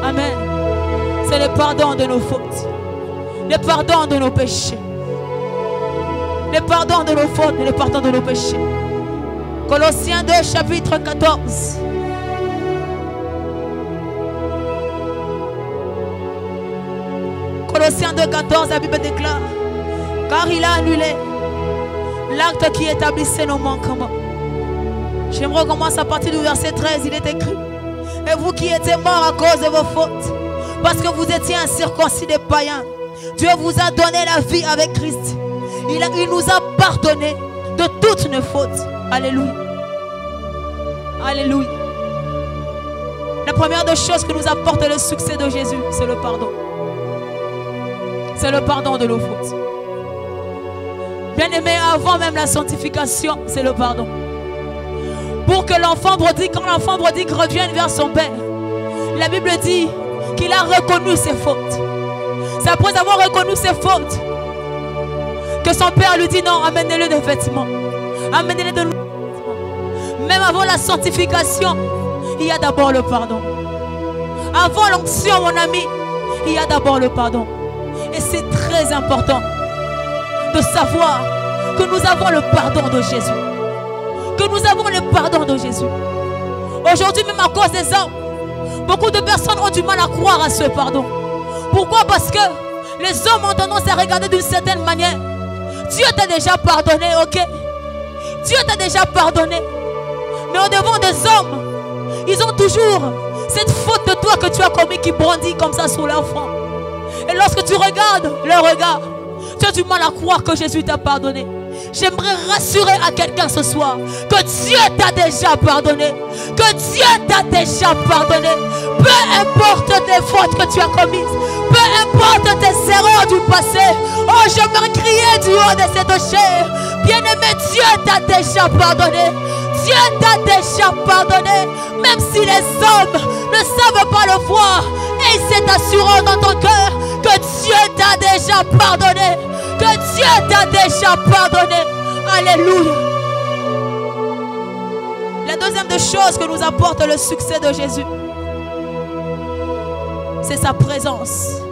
Amen. C'est le pardon de nos fautes, le pardon de nos péchés, le pardon de nos fautes et le pardon de nos péchés. Colossiens 2 chapitre 14. Colossiens 2 14, la Bible déclare: car il a annulé l'acte qui établissait nos manquements. J'aimerais commencer à partir du verset 13. Il est écrit: et vous qui étiez morts à cause de vos fautes, parce que vous étiez incirconcis des païens, Dieu vous a donné la vie avec Christ. Il nous a pardonné de toutes nos fautes. Alléluia. Alléluia. La première des choses que nous apporte le succès de Jésus, c'est le pardon. C'est le pardon de nos fautes. Bien aimé, avant même la sanctification, c'est le pardon. Pour que l'enfant prodigue, quand l'enfant prodigue revienne vers son père, la Bible dit qu'il a reconnu ses fautes. C'est après avoir reconnu ses fautes que son père lui dit: non, amenez-le des vêtements. Amenez-le de l'eau. Même avant la sanctification, il y a d'abord le pardon. Avant l'onction, mon ami, il y a d'abord le pardon. Et c'est très important de savoir que nous avons le pardon de Jésus. Que nous avons le pardon de Jésus. Aujourd'hui, même à cause des hommes, beaucoup de personnes ont du mal à croire à ce pardon. Pourquoi? Parce que les hommes ont tendance à regarder d'une certaine manière. Dieu t'a déjà pardonné, ok? Dieu t'a déjà pardonné. Mais au devant des hommes, ils ont toujours cette faute de toi que tu as commis qui brandit comme ça sur leur front. Et lorsque tu regardes leur regard, tu as du mal à croire que Jésus t'a pardonné. J'aimerais rassurer à quelqu'un ce soir que Dieu t'a déjà pardonné. Que Dieu t'a déjà pardonné. Peu importe les fautes que tu as commises, peu importe tes erreurs du passé. Oh, j'aimerais crier du haut de cette chair: bien-aimé, Dieu t'a déjà pardonné. Dieu t'a déjà pardonné. Même si les hommes ne savent pas le voir, et il s'est assuré dans ton cœur que Dieu t'a déjà pardonné. Que Dieu t'a déjà pardonné. Alléluia. La deuxième des choses que nous apporte le succès de Jésus, c'est sa présence.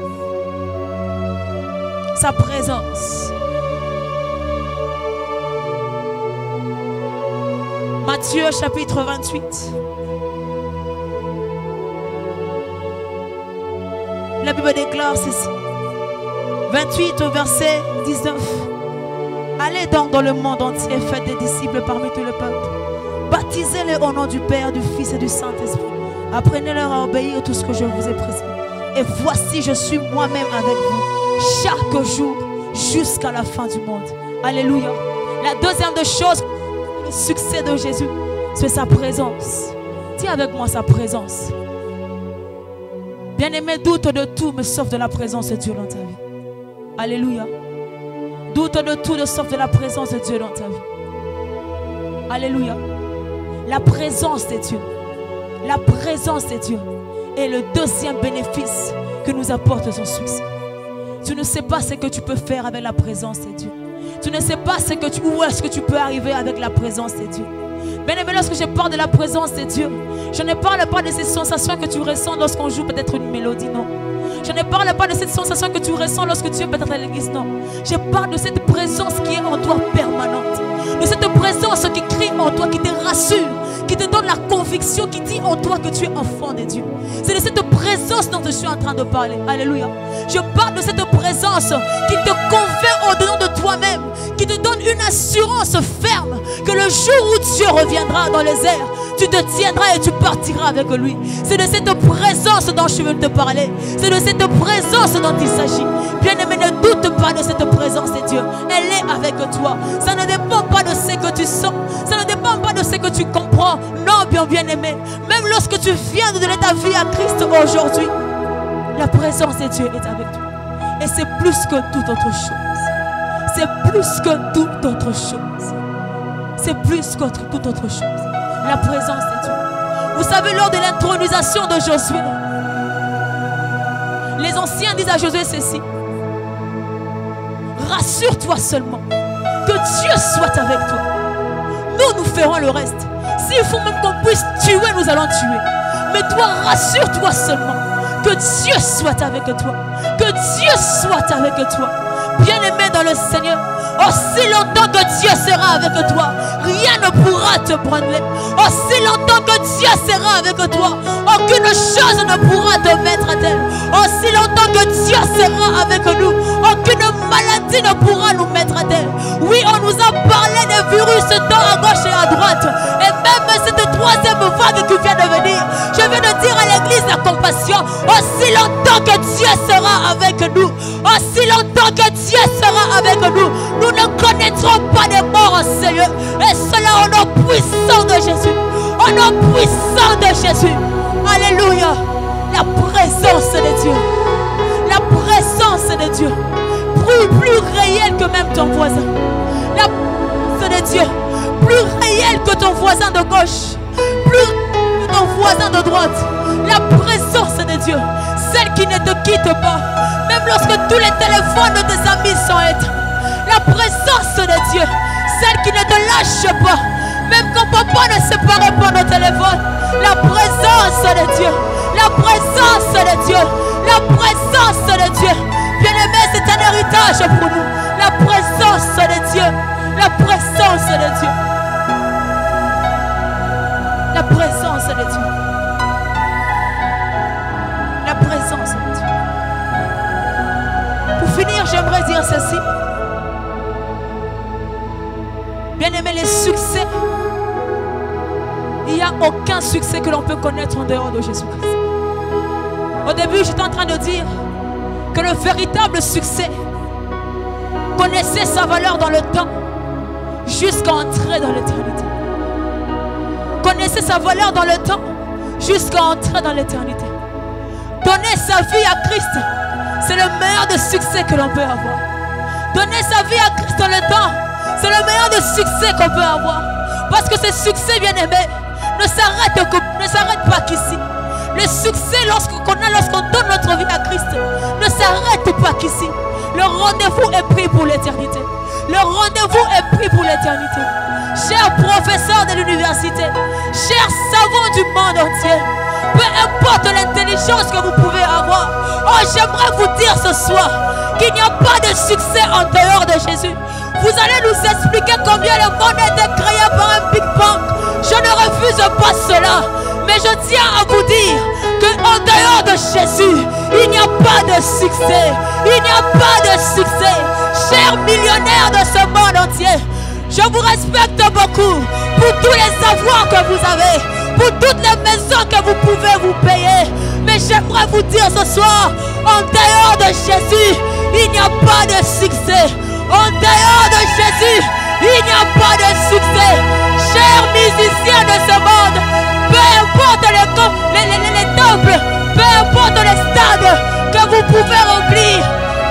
Sa présence. Matthieu chapitre 28. La Bible déclare ceci: 28 au verset 19. Allez donc dans le monde entier et faites des disciples parmi tout le peuple. Baptisez-les au nom du Père, du Fils et du Saint-Esprit. Apprenez-leur à obéir tout ce que je vous ai prescrit. Et voici, je suis moi-même avec vous chaque jour jusqu'à la fin du monde. Alléluia. La deuxième des choses, le succès de Jésus, c'est sa présence. Dis avec moi sa présence. Bien-aimé, doute de tout, mais sauf de la présence de Dieu dans ta vie. Alléluia. Doute de tout, sauf de la présence de Dieu dans ta vie. Alléluia. La présence de Dieu. La présence de Dieu est le deuxième bénéfice que nous apporte son succès. Tu ne sais pas ce que tu peux faire avec la présence de Dieu. Tu ne sais pas où est-ce que tu peux arriver avec la présence de Dieu. Bien-aimé, lorsque je parle de la présence de Dieu, je ne parle pas de ces sensations que tu ressens lorsqu'on joue peut-être une mélodie, non. Je ne parle pas de cette sensation que tu ressens lorsque tu es peut-être à l'église, non. Je parle de cette présence qui est en toi permanente. De cette présence qui crie en toi, qui te rassure, qui te donne la conviction, qui dit en toi que tu es enfant de Dieu. C'est de cette présence dont je suis en train de parler. Alléluia. Je parle de cette présence qui te convainc au-dedans de toi-même, qui te donne une assurance ferme que le jour où Dieu reviendra dans les airs, tu te tiendras et tu partiras avec lui. C'est de cette présence dont je veux te parler. C'est de cette présence dont il s'agit. Bien-aimé, ne doute pas de cette présence de Dieu. Elle est avec toi. Ça ne dépend pas de ce que tu sens. Ça ne dépend pas de ce que tu comprends. Non, bien-aimé. Même lorsque tu viens de donner ta vie à Christ aujourd'hui, la présence de Dieu est avec toi. Et c'est plus que toute autre chose. C'est plus que toute autre chose. C'est plus que toute autre chose. La présence de Dieu. Vous savez, lors de l'intronisation de Josué, les anciens disent à Josué ceci: rassure-toi seulement que Dieu soit avec toi. Nous ferons le reste. S'il faut même qu'on puisse tuer, nous allons tuer. Mais toi, rassure-toi seulement que Dieu soit avec toi. Que Dieu soit avec toi. Bien-aimé dans le Seigneur, aussi longtemps que Dieu sera avec toi, rien ne pourra te branler. Aussi longtemps que Dieu sera avec toi, aucune chose ne pourra te mettre à terre. Aussi longtemps que Dieu sera avec nous, aucune maladie ne pourra nous mettre à terre. Oui, on nous a parlé des virus tant à gauche et à droite. Et même cette troisième vague qui vient de venir, je viens de dire à l'église la compassion, aussi longtemps que Dieu sera avec nous, aussi longtemps que Dieu sera avec nous, nous ne connaîtrons pas de mort, Seigneur. Et cela au nom puissant de Jésus. Au nom puissant de Jésus. Alléluia. La présence de Dieu. La présence de Dieu. Plus réelle que même ton voisin. La présence de Dieu. Plus réelle que ton voisin de gauche. Plus que ton voisin de droite. La présence de Dieu. Celle qui ne te quitte pas. Même lorsque tous les téléphones de tes amis sont éteints. La présence de Dieu, celle qui ne te lâche pas, même quand papa ne séparait pas nos téléphones. La présence de Dieu, la présence de Dieu, la présence de Dieu. Bien-aimé, c'est un héritage pour nous. La présence de Dieu, la présence de Dieu, la présence de Dieu, la présence de Dieu. Pour finir, j'aimerais dire ceci. Bien-aimé, les succès, il n'y a aucun succès que l'on peut connaître en dehors de Jésus-Christ. Au début, j'étais en train de dire que le véritable succès connaissait sa valeur dans le temps jusqu'à entrer dans l'éternité. Connaissait sa valeur dans le temps jusqu'à entrer dans l'éternité. Donner sa vie à Christ, c'est le meilleur des succès que l'on peut avoir. Donner sa vie à Christ dans le temps, c'est le meilleur des succès qu'on peut avoir. Parce que ce succès, bien-aimé, ne s'arrête pas qu'ici. Le succès lorsqu'on donne notre vie à Christ ne s'arrête pas qu'ici. Le rendez-vous est pris pour l'éternité. Le rendez-vous est pris pour l'éternité. Chers professeurs de l'université, chers savants du monde entier, peu importe l'intelligence que vous pouvez avoir, oh, j'aimerais vous dire ce soir qu'il n'y a pas de succès en dehors de Jésus. Vous allez nous expliquer combien le monde a été créé par un Big Bang. Je ne refuse pas cela. Mais je tiens à vous dire qu'en dehors de Jésus, il n'y a pas de succès. Il n'y a pas de succès. Chers millionnaires de ce monde entier, je vous respecte beaucoup pour tous les avoirs que vous avez, pour toutes les maisons que vous pouvez vous payer. Mais j'aimerais vous dire ce soir, en dehors de Jésus, il n'y a pas de succès. En dehors de Jésus, il n'y a pas de succès. Chers musiciens de ce monde, peu importe les temples, peu importe les stades que vous pouvez remplir,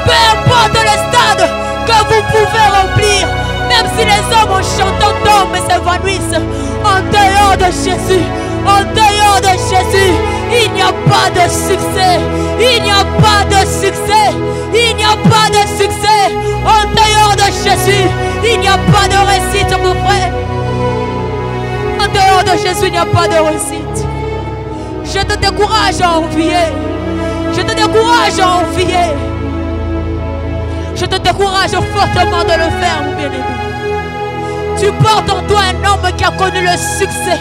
peu importe les stades que vous pouvez remplir, même si les hommes en chantant tombent et s'évanouissent, en dehors de Jésus, en dehors de Jésus, il n'y a pas de succès. Il n'y a pas de succès. Il n'y a pas de succès. En dehors de Jésus, il n'y a pas de réussite, mon frère. En dehors de Jésus, il n'y a pas de réussite. Je te décourage à envier. Je te décourage à envier. Je te décourage fortement de le faire, mon bien-aimé. Tu portes en toi un homme qui a connu le succès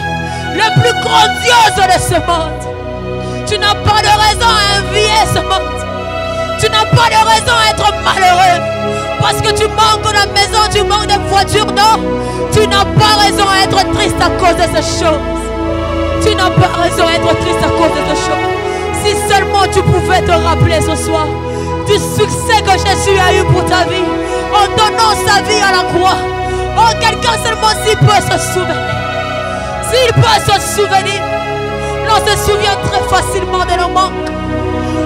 le plus grandiose de ce monde. Tu n'as pas de raison à envier ce monde. Tu n'as pas de raison à être malheureux. Parce que tu manques de maison, tu manques de voiture, non. Tu n'as pas raison à être triste à cause de ces choses. Tu n'as pas raison à être triste à cause de ces choses. Si seulement tu pouvais te rappeler ce soir du succès que Jésus a eu pour ta vie, en donnant sa vie à la croix. Oh, quelqu'un seulement s'il peut se souvenir. S'il peut se souvenir, l'on se souvient très facilement de nos manques.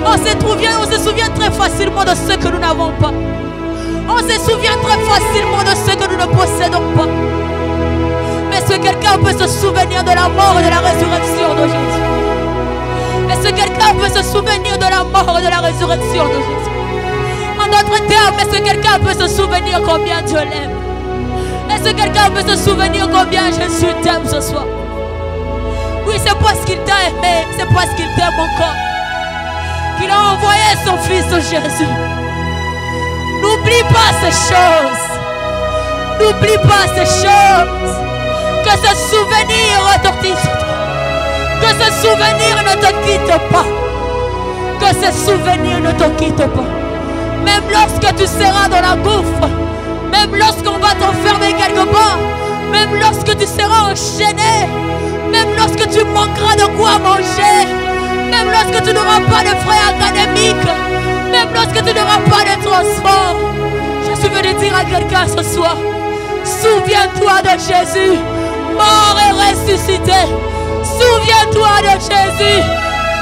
On se souvient très facilement de ce que nous n'avons pas. On se souvient très facilement de ce que nous ne possédons pas. Mais est-ce que quelqu'un peut se souvenir de la mort et de la résurrection de Jésus? Est-ce que quelqu'un peut se souvenir de la mort et de la résurrection de Jésus? En d'autres termes, est-ce que quelqu'un peut se souvenir combien Dieu l'aime? Est-ce que quelqu'un peut se souvenir combien Jésus t'aime ce soir? Oui, c'est parce qu'il t'a aimé, c'est parce qu'il t'aime encore qu'il a envoyé son fils Jésus. N'oublie pas ces choses. N'oublie pas ces choses. Que ce souvenir te quitte. Que ce souvenir ne te quitte pas. Que ce souvenir ne te quitte pas. Même lorsque tu seras dans la gouffre, même lorsqu'on va t'enfermer quelque part, même lorsque tu seras enchaîné, même lorsque tu manqueras de quoi manger, même lorsque tu n'auras pas de frais académiques, même lorsque tu n'auras pas de transport, je veux te dire à quelqu'un ce soir, souviens-toi de Jésus, mort et ressuscité. Souviens-toi de Jésus,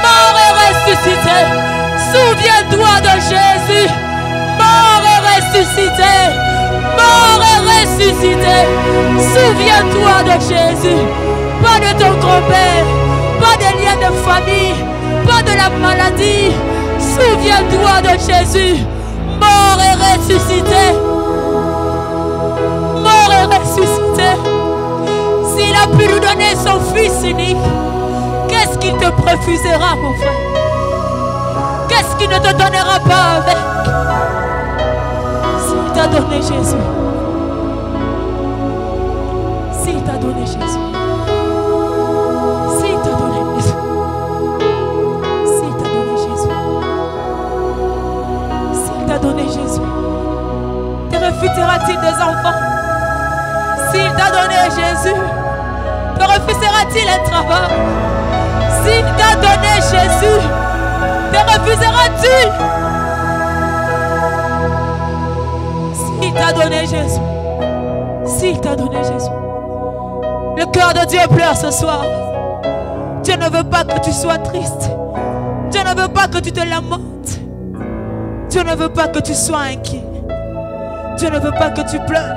mort et ressuscité. Souviens-toi de Jésus, mort et ressuscité. Mort et ressuscité. Souviens-toi de Jésus. Pas de ton grand-père, pas des liens de famille, pas de la maladie. Souviens-toi de Jésus, mort et ressuscité. Mort et ressuscité. S'il a pu nous donner son fils unique, qu'est-ce qu'il te refusera, mon frère? Qu'est-ce qu'il ne te donnera pas avec? S'il t'a donné Jésus. S'il t'a donné Jésus. S'il t'a donné Jésus. S'il t'a donné Jésus. S'il t'a donné Jésus. Te refusera-t-il des enfants? S'il t'a donné Jésus, te refusera-t-il un travail? S'il t'a donné Jésus, te refusera-t-il? S'il t'a donné Jésus, s'il t'a donné Jésus, le cœur de Dieu pleure ce soir. Dieu ne veut pas que tu sois triste. Dieu ne veut pas que tu te lamentes. Dieu ne veut pas que tu sois inquiet. Dieu ne veut pas que tu pleures.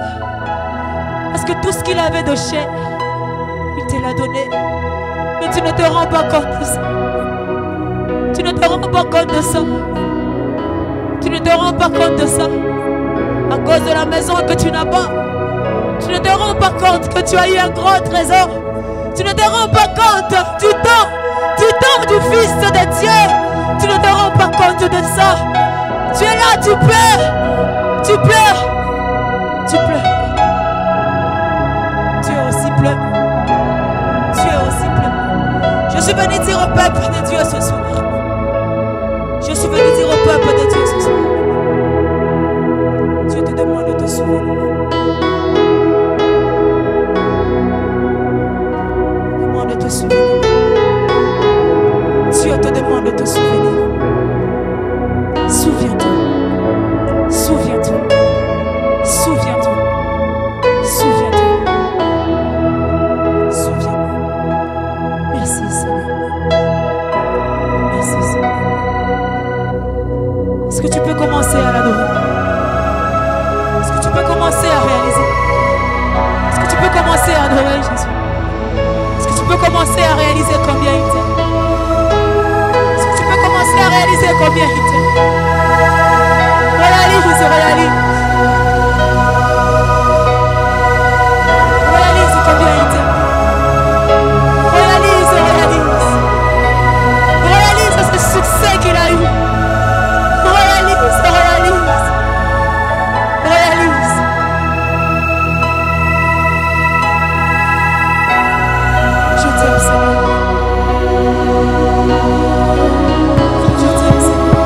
Parce que tout ce qu'il avait de cher, il te l'a donné. Mais tu ne te rends pas compte de ça. Tu ne te rends pas compte de ça. Tu ne te rends pas compte de ça. À cause de la maison que tu n'as pas. Tu ne te rends pas compte que tu as eu un grand trésor. Tu ne te rends pas compte du temps du Fils de Dieu. Tu ne te rends pas compte de ça. Tu es là, tu pleures. Tu pleures. Tu pleures. Tu es aussi pleureux. Tu es aussi pleureux. Je suis venu dire au peuple de Dieu ce soir. Je suis venu dire au peuple de Dieu ce soir. Dieu te demande de te souvenir. Demande de te souvenir. Dieu te demande de te souvenir. Souviens-toi. Souviens-toi. Souviens-toi. Souviens-toi. Souviens-toi. Merci Seigneur. Merci Seigneur. Est-ce que tu peux commencer à l'adorer? Est-ce que tu peux commencer à réaliser? Est-ce que tu peux commencer à adorer Jésus? Est-ce que tu peux commencer à réaliser combien il t'aime? Est-ce que tu peux commencer à réaliser combien il t'aime? Réalise, réalise. Réalise combien il t'aime. Réalise, réalise. Réalise ce succès qu'il a eu. Réalise, réalise. Réalise. Je t'aime, Seigneur. Je t'aime, Seigneur.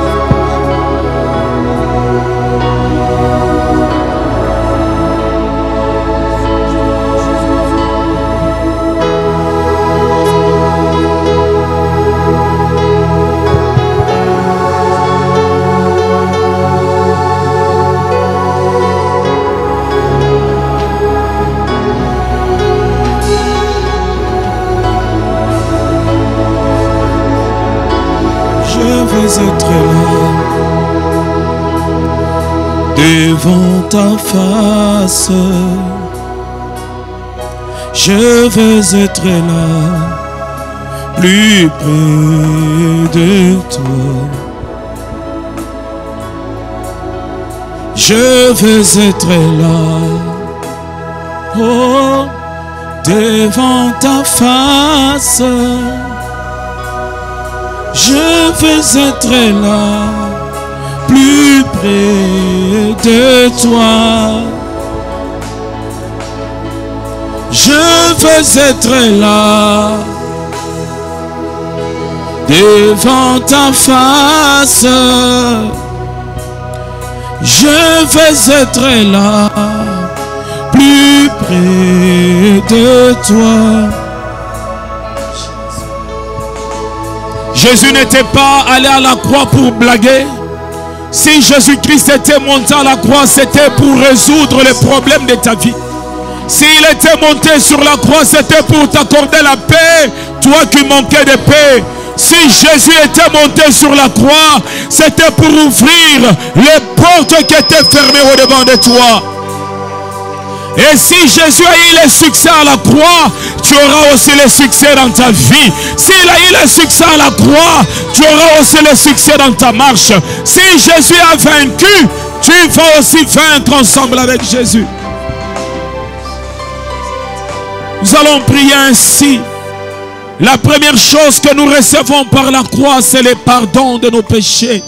Je veux être là devant ta face. Je veux être là plus près de toi. Je veux être là, oh, devant ta face. Je veux être là, plus près de toi. Je veux être là, devant ta face. Je veux être là, plus près de toi. Jésus n'était pas allé à la croix pour blaguer. Si Jésus-Christ était monté à la croix, c'était pour résoudre les problèmes de ta vie. S'il était monté sur la croix, c'était pour t'accorder la paix, toi qui manquais de paix. Si Jésus était monté sur la croix, c'était pour ouvrir les portes qui étaient fermées au-devant de toi. Et si Jésus a eu le succès à la croix, tu auras aussi le succès dans ta vie. S'il a eu le succès à la croix, tu auras aussi le succès dans ta marche. Si Jésus a vaincu, tu vas aussi vaincre ensemble avec Jésus. Nous allons prier ainsi. La première chose que nous recevons par la croix, c'est le pardon de nos péchés.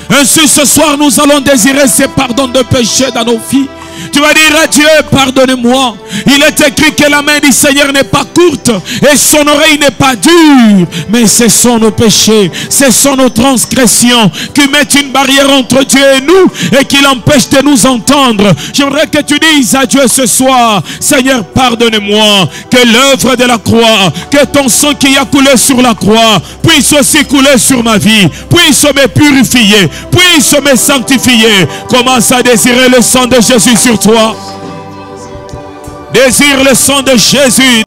Ainsi ce soir, nous allons désirer ce pardon de péché dans nos vies. Tu vas dire à Dieu, pardonne-moi. Il est écrit que la main du Seigneur n'est pas courte et son oreille n'est pas dure. Mais ce sont nos péchés, ce sont nos transgressions qui mettent une barrière entre Dieu et nous et qui l'empêchent de nous entendre. J'aimerais que tu dises à Dieu ce soir, Seigneur, pardonne-moi. Que l'œuvre de la croix, que ton sang qui a coulé sur la croix puisse aussi couler sur ma vie, puisse me purifier, puisse me sanctifier. Commence à désirer le sang de Jésus sur toi. Désire le sang de Jésus.